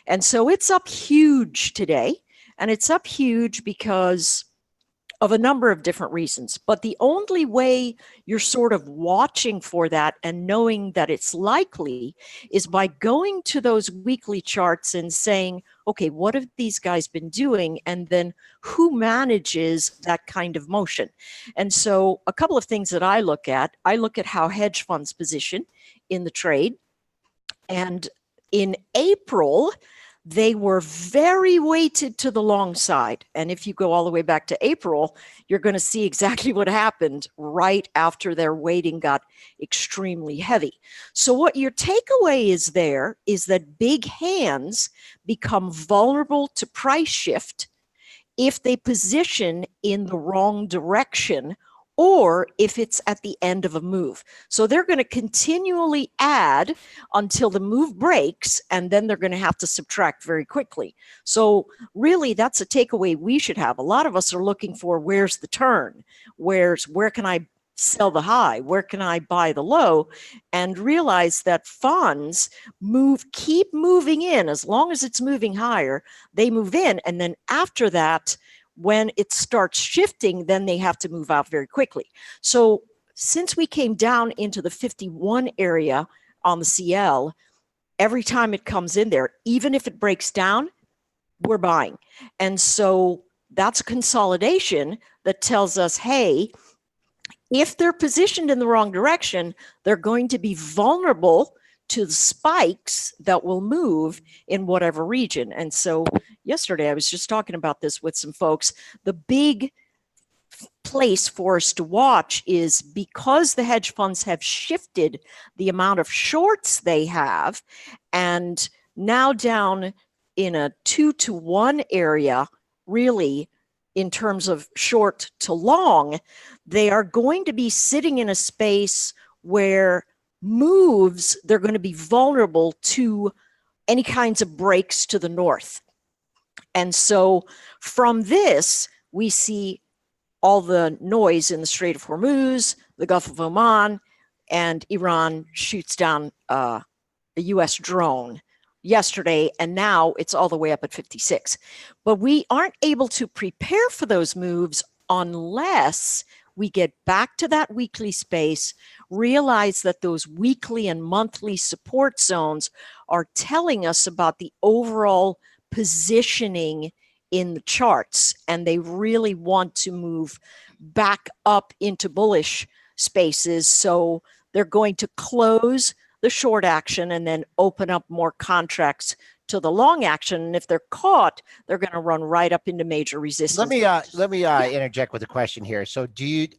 And so it's up huge today, and it's up huge because of a number of different reasons. But the only way you're sort of watching for that and knowing that it's likely is by going to those weekly charts and saying, okay, what have these guys been doing? And then who manages that kind of motion? And so a couple of things that I look at how hedge funds position in the trade. And in April, they were very weighted to the long side. And if you go all the way back to April, you're going to see exactly what happened right after their weighting got extremely heavy. So what your takeaway is there is that big hands become vulnerable to price shift if they position in the wrong direction or if it's at the end of a move. So they're going to continually add until the move breaks, and then they're going to have to subtract very quickly. So really, that's a takeaway we should have. A lot of us are looking for where's the turn? Where can I sell the high? Where can I buy the low? And realize that funds keep moving in. As long as it's moving higher, they move in. And then after that, when it starts shifting, then they have to move out very quickly. So since we came down into the 51 area on the CL, every time it comes in there, even if it breaks down, we're buying. And so that's a consolidation that tells us, hey, if they're positioned in the wrong direction, they're going to be vulnerable to the spikes that will move in whatever region. And so yesterday, I was just talking about this with some folks. The big place for us to watch is because the hedge funds have shifted the amount of shorts they have, and now down in a 2-to-1 area, really, in terms of short to long, they are going to be sitting in a space where moves, they're going to be vulnerable to any kinds of breaks to the north. And so from this, we see all the noise in the Strait of Hormuz, the Gulf of Oman, and Iran shoots down a U.S. drone yesterday, and now it's all the way up at 56. But we aren't able to prepare for those moves unless we get back to that weekly space, realize that those weekly and monthly support zones are telling us about the overall positioning in the charts, and they really want to move back up into bullish spaces. So they're going to close the short action and then open up more contracts to the long action. And if they're caught, they're going to run right up into major resistance. Let me interject with a question here. So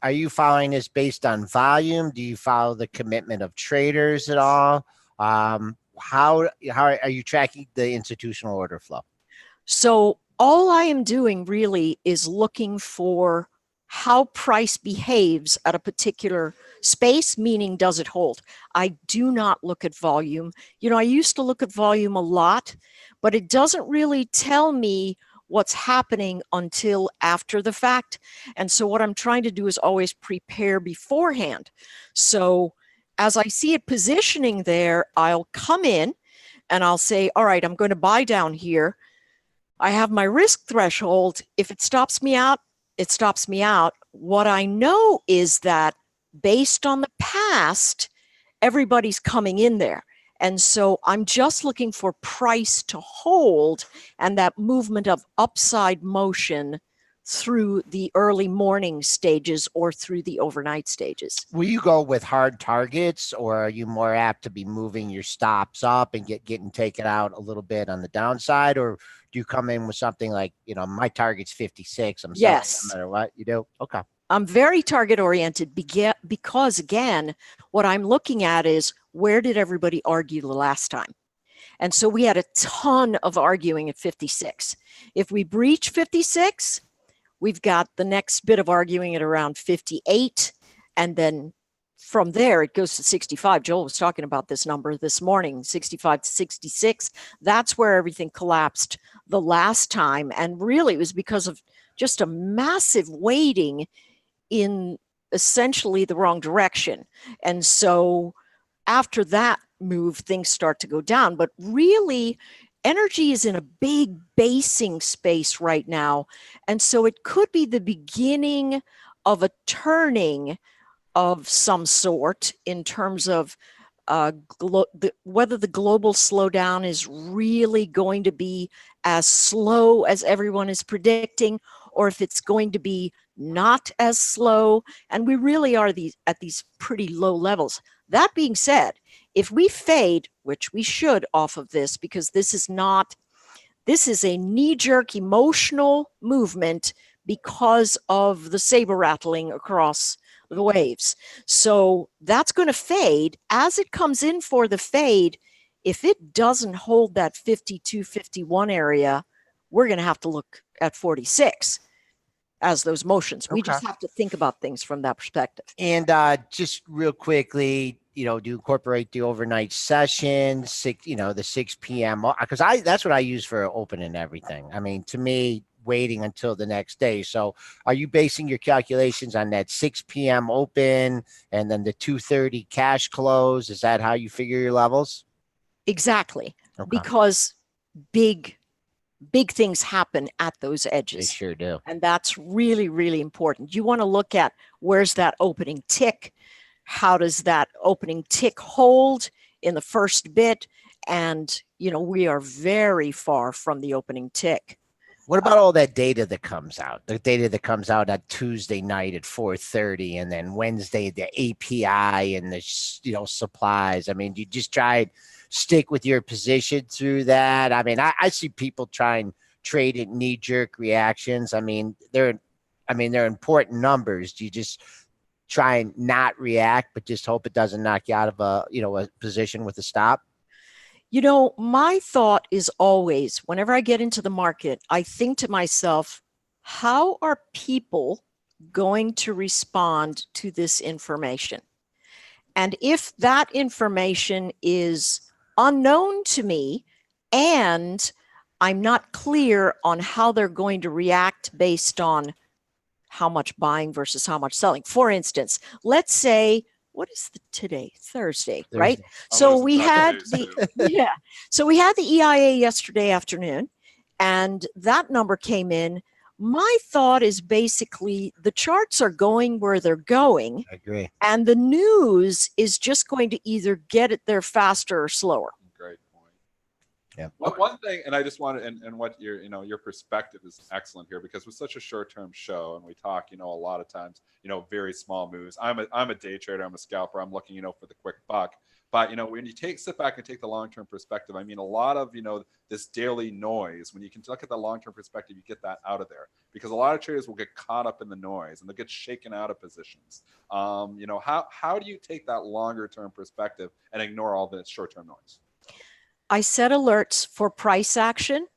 are you following this based on volume? Do you follow the commitment of traders at all? How are you tracking the institutional order flow? So all I am doing really is looking for how price behaves at a particular space, meaning does it hold? I do not look at volume. I used to look at volume a lot, but it doesn't really tell me what's happening until after the fact. And so what I'm trying to do is always prepare beforehand. So as I see it positioning there, I'll come in and I'll say, all right, I'm going to buy down here. I have my risk threshold. If it stops me out, it stops me out. What I know is that based on the past, everybody's coming in there. And so I'm just looking for price to hold and that movement of upside motion through the early morning stages or through the overnight stages. Will you go with hard targets, or are you more apt to be moving your stops up and getting taken out a little bit on the downside? Or do you come in with something like, my target's 56, I'm selling no matter what? You do? Okay. I'm very target oriented because, again, what I'm looking at is where did everybody argue the last time? And so we had a ton of arguing at 56. If we breach 56, we've got the next bit of arguing at around 58 and then from there, it goes to 65. Joel was talking about this number this morning, 65 to 66. That's where everything collapsed the last time. And really, it was because of just a massive weighting in essentially the wrong direction. And so after that move, things start to go down. But really, energy is in a big basing space right now. And so it could be the beginning of a turning of some sort in terms of whether the global slowdown is really going to be as slow as everyone is predicting, or if it's going to be not as slow. And we really are at these pretty low levels. That being said, if we fade, which we should off of this, because this is a knee-jerk emotional movement because of the saber rattling across the waves. So that's going to fade. As it comes in for the fade, if it doesn't hold that 52, 51 area, we're going to have to look at 46 as those motions. We just have to think about things from that perspective. And just real quickly, to incorporate the overnight session, the 6 p.m. because that's what I use for opening everything. I mean, to me, waiting until the next day. So are you basing your calculations on that 6 p.m. open and then the 2:30 cash close? Is that how you figure your levels? Exactly. Okay. Because big things happen at those edges. They sure do. And that's really, really important. You want to look at where's that opening tick? How does that opening tick hold in the first bit? And, we are very far from the opening tick. What about all that data that comes out? The data that comes out on Tuesday night at 4:30, and then Wednesday the API and the supplies. I mean, you just try and stick with your position through that. I mean, I see people try and trade at knee-jerk reactions. I mean, they're important numbers. Do you just try and not react, but just hope it doesn't knock you out of a position with a stop? My thought is always, whenever I get into the market, I think to myself, how are people going to respond to this information? And if that information is unknown to me and I'm not clear on how they're going to react based on how much buying versus how much selling. For instance, let's say, what is today? Thursday, right? So we had So we had the EIA yesterday afternoon, and that number came in. My thought is basically the charts are going where they're going. I agree. And the news is just going to either get it there faster or slower. Great point. Yeah. One thing, and I just wanted, and what your perspective is excellent here, because we're such a short-term show, and we talk, a lot of times, very small moves. I'm a day trader. I'm a scalper. I'm looking, for the quick buck. But, when you sit back and take the long-term perspective, I mean, a lot of, this daily noise, when you can look at the long-term perspective, you get that out of there, because a lot of traders will get caught up in the noise and they'll get shaken out of positions. How do you take that longer-term perspective and ignore all the short-term noise? I set alerts for price action,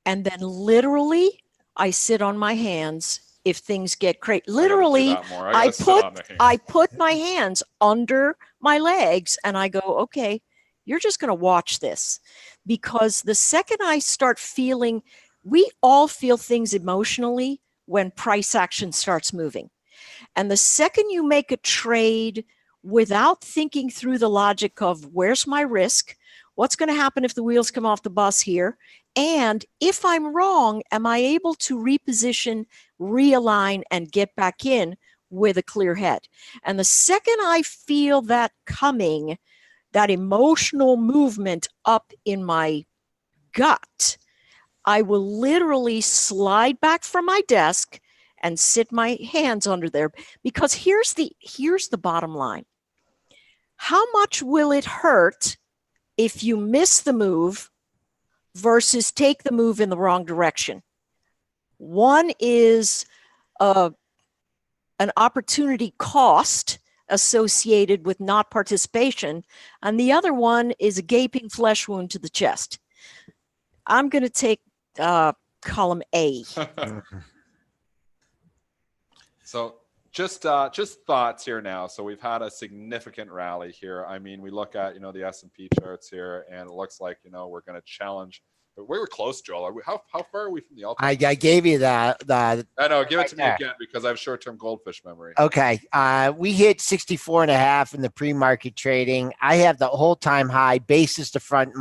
and then literally I sit on my hands if things get crazy. Literally, I put my hands under my legs and I go, okay, you're just going to watch this. Because the second I start feeling, we all feel things emotionally when price action starts moving. And the second you make a trade without thinking through the logic of where's my risk, what's going to happen if the wheels come off the bus here, and if I'm wrong, am I able to reposition, realign, and get back in with a clear head? And the second I feel that coming, that emotional movement up in my gut, I will literally slide back from my desk and sit my hands under there, because here's the bottom line. How much will it hurt if you miss the move versus take the move in the wrong direction? One is an opportunity cost associated with not participation, and the other one is a gaping flesh wound to the chest. I'm going to take column A. So, Just thoughts here now. So we've had a significant rally here. I mean, we look at, the S&P charts here, and it looks like, we're going to challenge. We were close, Joel. How far are we from the all-time? I gave you the I know. Give it right to me there again because I have short-term goldfish memory. Okay. We hit 64.5 in the pre-market trading. I have the whole time high basis to front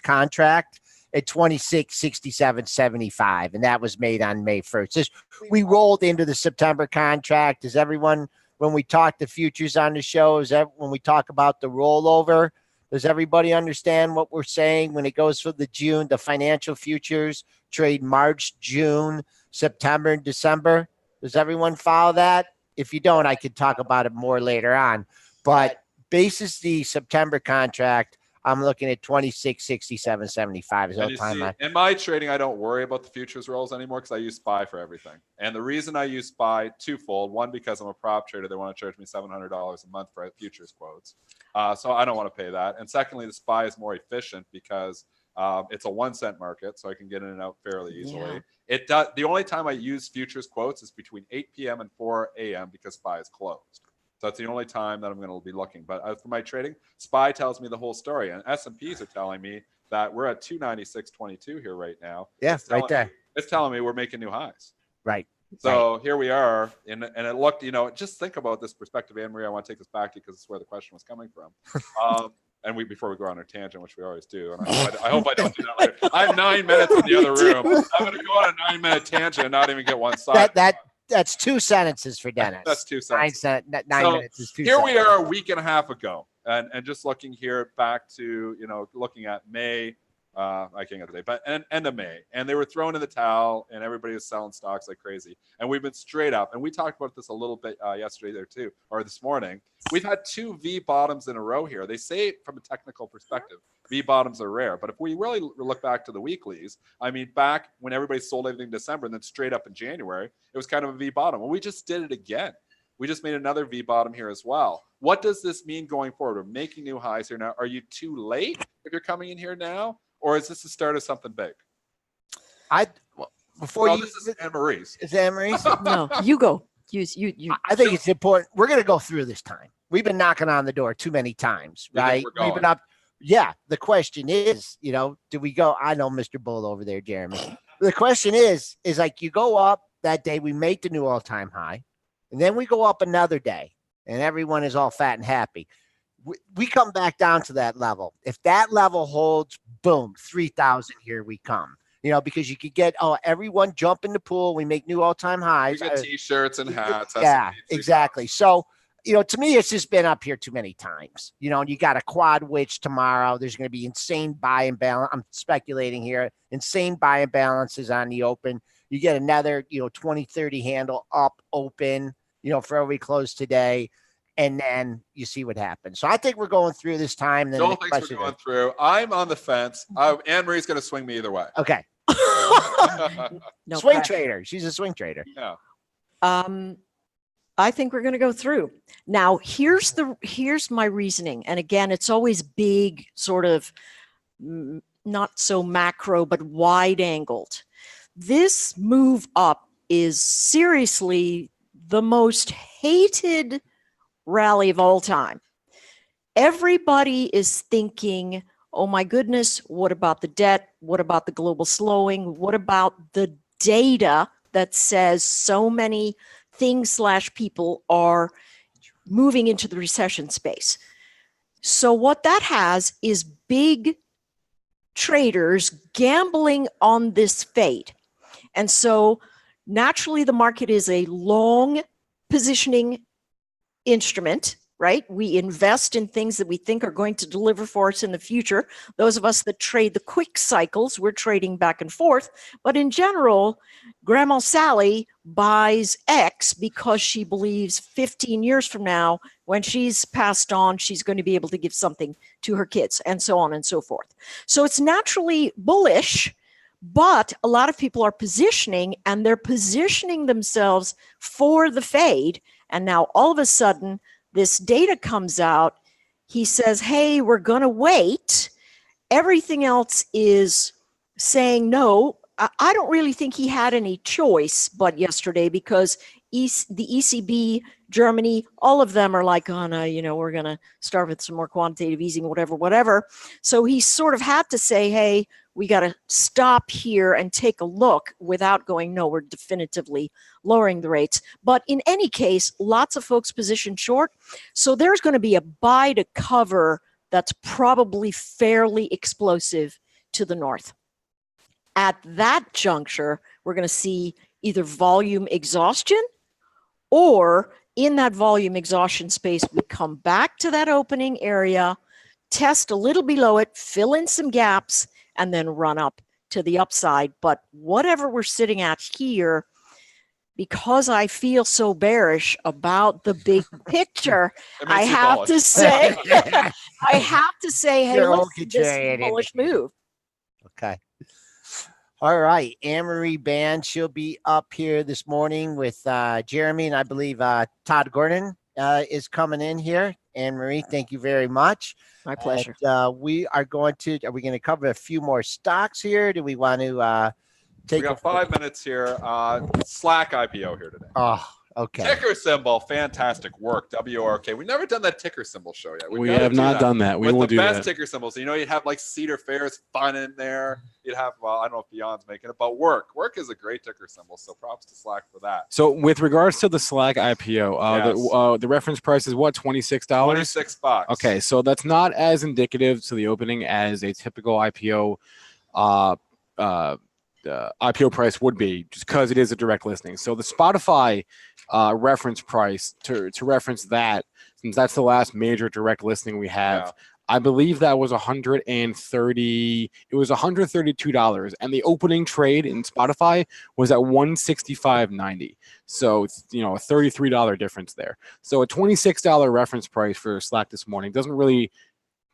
contract at 26.67.75, and that was made on May 1st. We rolled into the September contract. Is everyone, when we talk the futures on the show, when we talk about the rollover, does everybody understand what we're saying when it goes for the June, the financial futures trade March, June, September, and December? Does everyone follow that? If you don't, I could talk about it more later on. But basis the September contract, I'm looking at 26.67.75 is all time. In my trading, I don't worry about the futures rolls anymore because I use SPY for everything. And the reason I use SPY twofold: one, because I'm a prop trader, they want to charge me $700 a month for futures quotes, so I don't want to pay that. And secondly, the SPY is more efficient because it's a 1 cent market, so I can get in and out fairly easily. Yeah. It does. The only time I use futures quotes is between 8 p.m. and 4 a.m. because SPY is closed. So that's the only time that I'm going to be looking. But as for my trading, SPY tells me the whole story, and S&Ps are telling me that we're at 296.22 here right now. Yeah, right there. It's telling me we're making new highs. Right. So here we are, and it looked, just think about this perspective, Anne Marie. I want to take this back to you because it's where the question was coming from. And before we go on a tangent, which we always do, and I hope I don't do that later. I have 9 minutes in the other room. I'm going to go on a 9-minute tangent and not even get one side. That's 2 sentences for Dennis. That's 2 sentences. 9 minutes is 2 here sentences. We are a week and a half ago, and just looking here back to, looking at May. I can't get the date, but end of May, and they were throwing in the towel, and everybody was selling stocks like crazy. And we've been straight up, and we talked about this a little bit yesterday there too, or this morning. We've had 2 V bottoms in a row here. They say from a technical perspective, V bottoms are rare, but if we really look back to the weeklies, I mean, back when everybody sold everything in December and then straight up in January, it was kind of a V bottom. Well, we just did it again. We just made another V bottom here as well. What does this mean going forward? We're making new highs here now. Are you too late if you're coming in here now? Or is this the start of something big? This is Anne Marie's. Is Anne Marie's? No, you go. You. I think it's important. We're going to go through this time. We've been knocking on the door too many times, right? We've been up. Yeah. The question is, do we go? I know Mr. Bull over there, Jeremy. The question is like you go up that day, we make the new all-time high, and then we go up another day, and everyone is all fat and happy. We come back down to that level. If that level holds, boom, 3,000, here we come. Because you could get, everyone jump in the pool. We make new all-time highs. We get T-shirts and hats. Yeah, exactly. So, to me, it's just been up here too many times. And you got a quad witch tomorrow. There's going to be insane buy and balance. I'm speculating here. Insane buy and balances on the open. You get another, 20-30 handle up open, for every close today. And then you see what happens. So I think we're going through this time. Then Joel thinks we're going through. I'm on the fence. Anne Marie's going to swing me either way. Okay. No swing pressure. trader. She's a swing trader. Yeah. I think we're going to go through. Now, here's my reasoning. And again, it's always big, sort of not so macro, but wide angled. This move up is seriously the most hated rally of all time. Everybody is thinking, oh my goodness, what about the debt? What about the global slowing? What about the data that says so many things / people are moving into the recession space? So what that has is big traders gambling on this fade. And so naturally the market is a long positioning instrument, right? We invest in things that we think are going to deliver for us in the future. Those of us that trade the quick cycles, we're trading back and forth. But in general, Grandma Sally buys X because she believes 15 years from now, when she's passed on, she's going to be able to give something to her kids, and so on and so forth. So it's naturally bullish, but a lot of people are positioning, and they're positioning themselves for the fade. And now all of a sudden, this data comes out. He says, hey, we're going to wait. Everything else is saying no. I don't really think he had any choice but yesterday, because the ECB, Germany, all of them are like, oh no, we're going to start with some more quantitative easing, whatever. So he sort of had to say, hey, we got to stop here and take a look without going, no, we're definitively lowering the rates. But in any case, lots of folks positioned short. So there's going to be a buy to cover that's probably fairly explosive to the north. At that juncture, we're going to see either volume exhaustion, or in that volume exhaustion space, we come back to that opening area, test a little below it, fill in some gaps, and then run up to the upside. But whatever we're sitting at here, because I feel so bearish about the big picture, I have to say, hey, listen, this is a bullish move. Okay. All right. Anne-Marie Band, she'll be up here this morning with Jeremy, and I believe Todd Gordon is coming in here. Anne-Marie, thank you very much. My pleasure. And, are we going to cover a few more stocks here? Do we want to take? We got 5 minutes here. Slack IPO here today. Oh, okay. Ticker symbol, fantastic work. WRK. We've never done that ticker symbol show yet. We have not done that. We will do that. With the best ticker symbols. You'd have like Cedar Fair's fun in there. You'd have, well, I don't know if Beyond's making it, but Work is a great ticker symbol. So props to Slack for that. So with regards to the Slack IPO, the reference price is what, $26? $26. Okay, so that's not as indicative to the opening as a typical IPO IPO price would be, just because it is a direct listing. So the Spotify reference price, to reference that, since that's the last major direct listing we have, I believe that was $132, and the opening trade in Spotify was at $165.90. So it's, a $33 difference there. So a $26 reference price for Slack this morning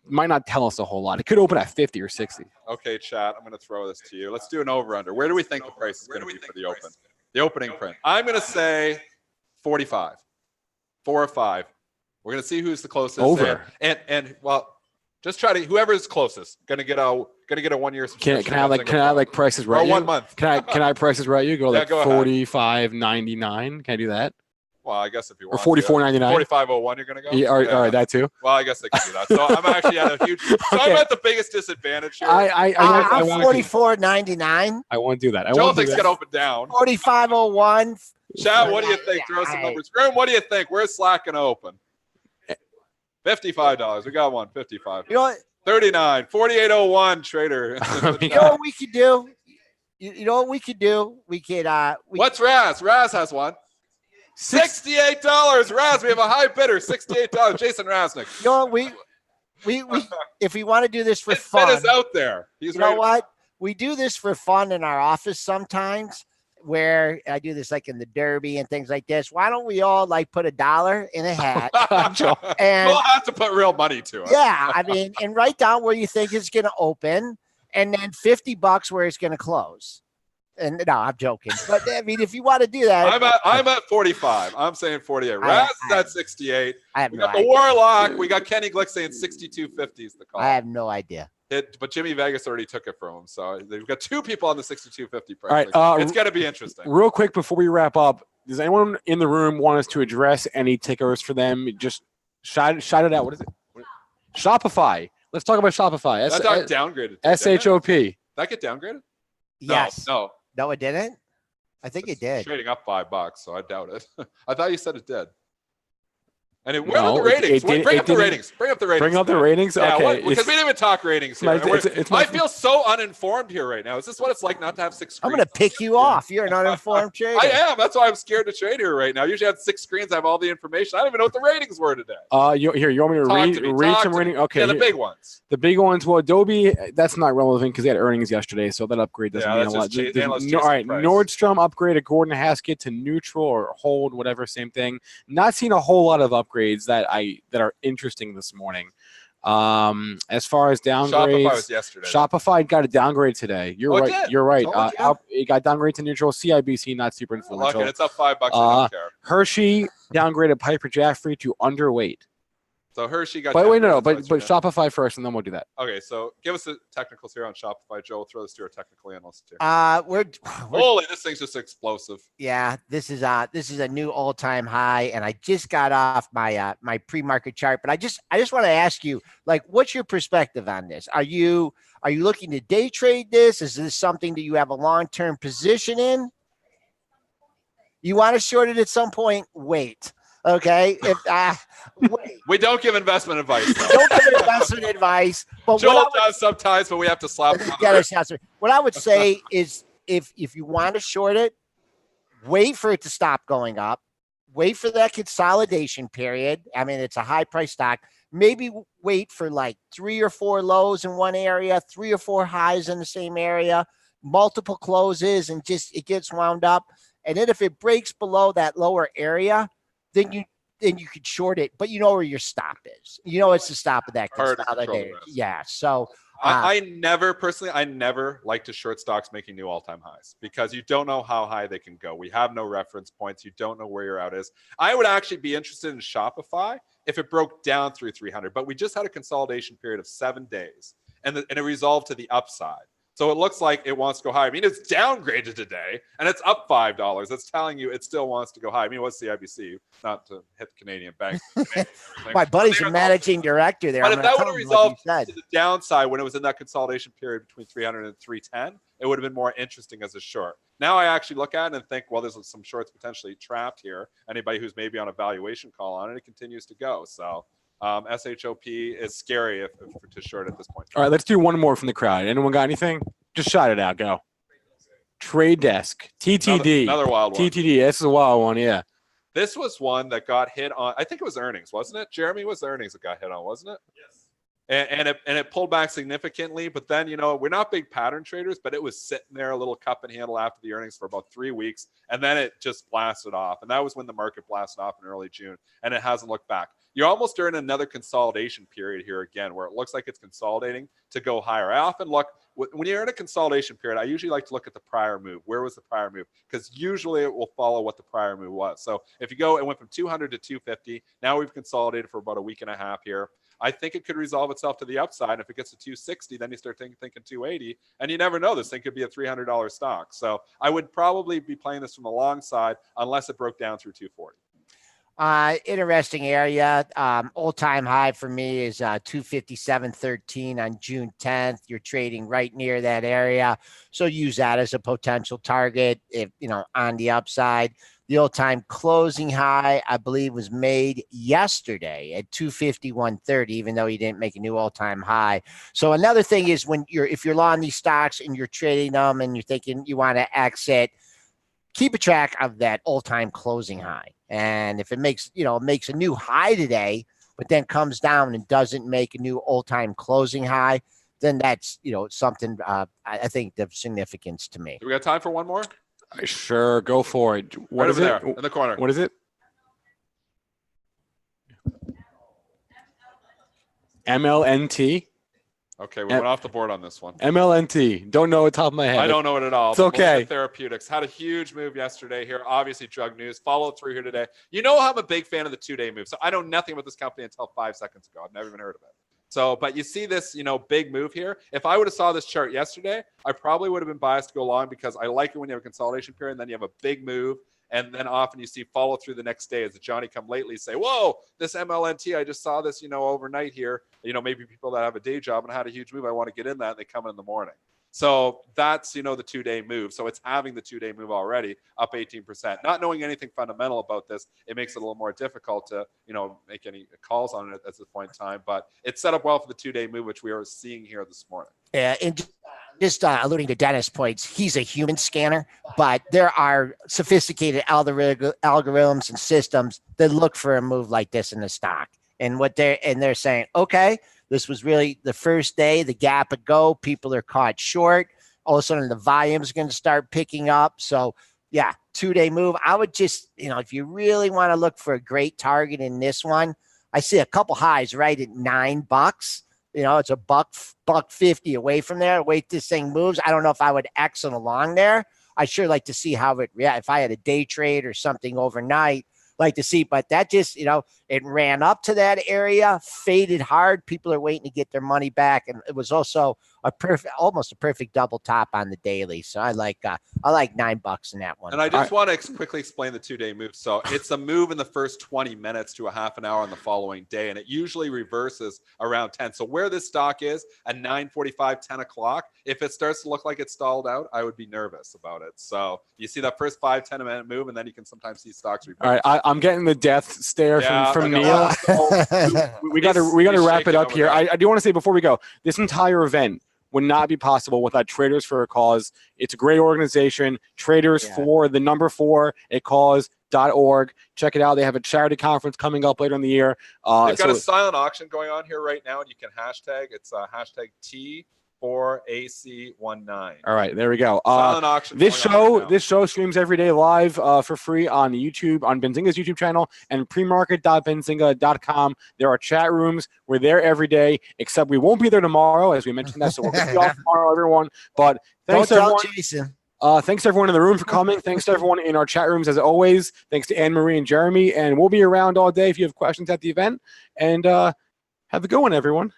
might not tell us a whole lot. It could open at 50 or 60. Okay, chat, I'm going to throw this to you. Let's do an over-under. Where do we think the price is going to be for the open? The opening print. I'm going to say 45. 4 or 5. We're going to see who's the closest. Over. And well, just try to, whoever's closest, going to get a 1 year subscription. Can I like prices right? Or 1 month. Can I prices right? You go like go $45.99. Can I do that? Well, I guess if you want. Or $44.99. $45.01, you're gonna go. Yeah, all right, that too. Well, I guess they can do that. So I'm actually at a huge. So I'm at the biggest disadvantage here. I'm $44.99. I won't do that. Joe thinks gonna open down. $45.01. Chat, what do you think? Throw some numbers. Grim, what do you think? Where's Slack gonna open? $55. We got one. 55. You know what? 39. 48.01. Trader. You know what we could do? You know what we could do? We could. What's Raz? Raz has one. $68. Raz, we have a high bidder. $68. Jason Raznick. You know what? We if we want to do this for fun, bid is out there. You know what? We do this for fun in our office sometimes, where I do this like in the Derby and things like this. Why don't we all like put $1 in a hat? And we'll have to put real money to it. Yeah, I mean, and write down where you think it's going to open, and then $50 where it's going to close. And no, I'm joking. But I mean, if you want to do that, I'm at 45. I'm saying 48. Raz is at 68. We got the Warlock. We got Kenny Glick saying 62.50 is the call. I have no idea. But Jimmy Vegas already took it from him. So they've got 2 people on the 62.50 price. All right, it's going to be interesting. Real quick before we wrap up, does anyone in the room want us to address any tickers for them? Just shout it out. What is it? Shopify. Let's talk about Shopify. That got downgraded. SHOP. That get downgraded? Yes. No, it didn't. I think it did. Trading up $5, so I doubt it. I thought you said it did. And where are the ratings? Bring up the ratings. Bring up the ratings. Bring up the ratings? Okay. Because we didn't even talk ratings here. I feel so uninformed here right now. Is this what it's like not to have 6 screens? I'm going to pick you off. You're an uninformed trader. I am. That's why I'm scared to trade here right now. Usually I have 6 screens. I have all the information. I don't even know what the ratings were today. You want me to read some ratings? Okay. Yeah, the big ones. The big ones. Well, Adobe, that's not relevant because they had earnings yesterday, so that upgrade doesn't mean a lot. All right. Nordstrom upgraded Gordon Haskett to neutral or hold, whatever, same thing. Not seeing a whole lot of upgrades that are interesting this morning. As far as downgrades, Shopify was yesterday. Shopify got a downgrade today. You're right. You're right. Oh, it got downgraded to neutral. CIBC not super influential. Look, it's up $5. I don't care. Hershey downgraded Piper Jaffray to underweight. So Hershey got. Wait, no, but but Shopify first, and then we'll do that. Okay, so give us the technicals here on Shopify, Joe. We'll throw this to our technical analyst here. We're Holy, this thing's just explosive. Yeah, this is a new all-time high, and I just got off my my pre-market chart. But I just want to ask you, like, what's your perspective on this? Are you looking to day trade this? Is this something that you have a long-term position in? You want to short it at some point? Wait. Okay. If wait. We don't give investment advice. Don't give investment advice. But Joel does sometimes, but we have to slap him. What I would say is, if you want to short it, wait for it to stop going up. Wait for that consolidation period. I mean, it's a high price stock. Maybe wait for like 3 or 4 lows in one area, 3 or 4 highs in the same area, multiple closes, and just it gets wound up. And then if it breaks below that lower area, then you could short it, but you know where your stop is. You know it's the stop of that consolidation. Yeah. So I never like to short stocks making new all-time highs because you don't know how high they can go. We have no reference points. You don't know where your out is. I would actually be interested in Shopify if it broke down through 300, but we just had a consolidation period of 7 days and it resolved to the upside. So it looks like it wants to go high. I mean, it's downgraded today, and it's up $5. That's telling you it still wants to go high. I mean, what's the IBC? Not to hit the Canadian bank. My buddy's a managing director there. But if that would have resolved to the downside when it was in that consolidation period between 300 and 310, it would have been more interesting as a short. Now I actually look at it and think, well, there's some shorts potentially trapped here. Anybody who's maybe on a valuation call on it, it continues to go. So SHOP is scary if to short at this point. All right, let's do one more from the crowd. Anyone got anything? Just shout it out. Go. Trade Desk. TTD. Another wild one. TTD. This is a wild one. Yeah. This was one that got hit on. I think it was earnings, wasn't it? Jeremy, was the earnings that got hit on, wasn't it? Yes. And it pulled back significantly. But then, we're not big pattern traders, but it was sitting there a little cup and handle after the earnings for about 3 weeks. And then it just blasted off. And that was when the market blasted off in early June. And it hasn't looked back. You're almost during another consolidation period here again, where it looks like it's consolidating to go higher. I often look, when you're in a consolidation period, I usually like to look at the prior move. Where was the prior move? Because usually it will follow what the prior move was. So if you go, it went from 200 to 250. Now we've consolidated for about a week and a half here. I think it could resolve itself to the upside. If it gets to 260, then you start thinking 280. And you never know. This thing could be a $300 stock. So I would probably be playing this from the long side unless it broke down through 240. Interesting area. All-time high for me is 257.13 on June 10th. You're trading right near that area. So use that as a potential target if, on the upside. The all-time closing high, I believe, was made yesterday at 251.30, even though you didn't make a new all-time high. So another thing is if you're long these stocks and you're trading them and you're thinking you want to exit, keep a track of that all-time closing high. And if it makes a new high today, but then comes down and doesn't make a new all-time closing high, then that's, something I think of significance to me. Do we got time for one more? Sure, go for it. What is over it? There, in the corner. What is it? MLNT. Okay, we went off the board on this one. MLNT. Don't know it top of my head. I don't know it at all. It's okay. Therapeutics had a huge move yesterday here. Obviously, drug news. Followed through here today. You know I'm a big fan of the 2-day move. So I know nothing about this company until 5 seconds ago. I've never even heard of it. So, but you see this, big move here. If I would have saw this chart yesterday, I probably would have been biased to go long because I like it when you have a consolidation period and then you have a big move. And then often you see follow through the next day as the Johnny come lately say, whoa, this MLNT, I just saw this, overnight here. Maybe people that have a day job and had a huge move, I want to get in that, and they come in the morning. So that's, the 2-day move. So it's having the 2-day move already up 18%. Not knowing anything fundamental about this, it makes it a little more difficult to, make any calls on it at this point in time. But it's set up well for the 2-day move, which we are seeing here this morning. Yeah, and just alluding to Dennis' points, he's a human scanner, but there are sophisticated algorithms and systems that look for a move like this in the stock. And they're saying, okay, this was really the first day, the gap would go, people are caught short. All of a sudden the volume is going to start picking up. So yeah, 2-day move. I would just, if you really want to look for a great target in this one, I see a couple highs right at $9. It's a $1.50 away from there. Wait, this thing moves. I don't know if I would exit along there. I sure like to see how it reacts. If I had a day trade or something overnight, like to see, but that just, It ran up to that area, faded hard. People are waiting to get their money back, and it was also almost a perfect double top on the daily. So I like $9 in that one. And I just want to quickly explain the 2-day move. So it's a move in the first 20 minutes to a half an hour on the following day, and it usually reverses around 10. So where this stock is at 9:45, 10 o'clock, if it starts to look like it's stalled out, I would be nervous about it. So you see that first 5-10 minute move, and then you can sometimes see stocks reverse. All right, I'm getting the death stare from Neil. We got to wrap it up here. I do want to say before we go, this entire event would not be possible without Traders for a Cause. It's a great organization. Traders for the number 4 a cause.org. Check it out. They have a charity conference coming up later in the year. They've got a silent auction going on here right now, and you can hashtag. It's hashtag T4AC19. All right, there we go. Silent auction. This show streams every day live for free on YouTube, on Benzinga's YouTube channel, and premarket.benzinga.com. There are chat rooms. We're there every day, except we won't be there tomorrow, as we mentioned that. So we'll be off tomorrow, everyone. But thanks everyone. Jason. Thanks to everyone in the room for coming. Thanks to everyone in our chat rooms as always. Thanks to Anne Marie and Jeremy, and we'll be around all day if you have questions at the event. And have a good one, everyone.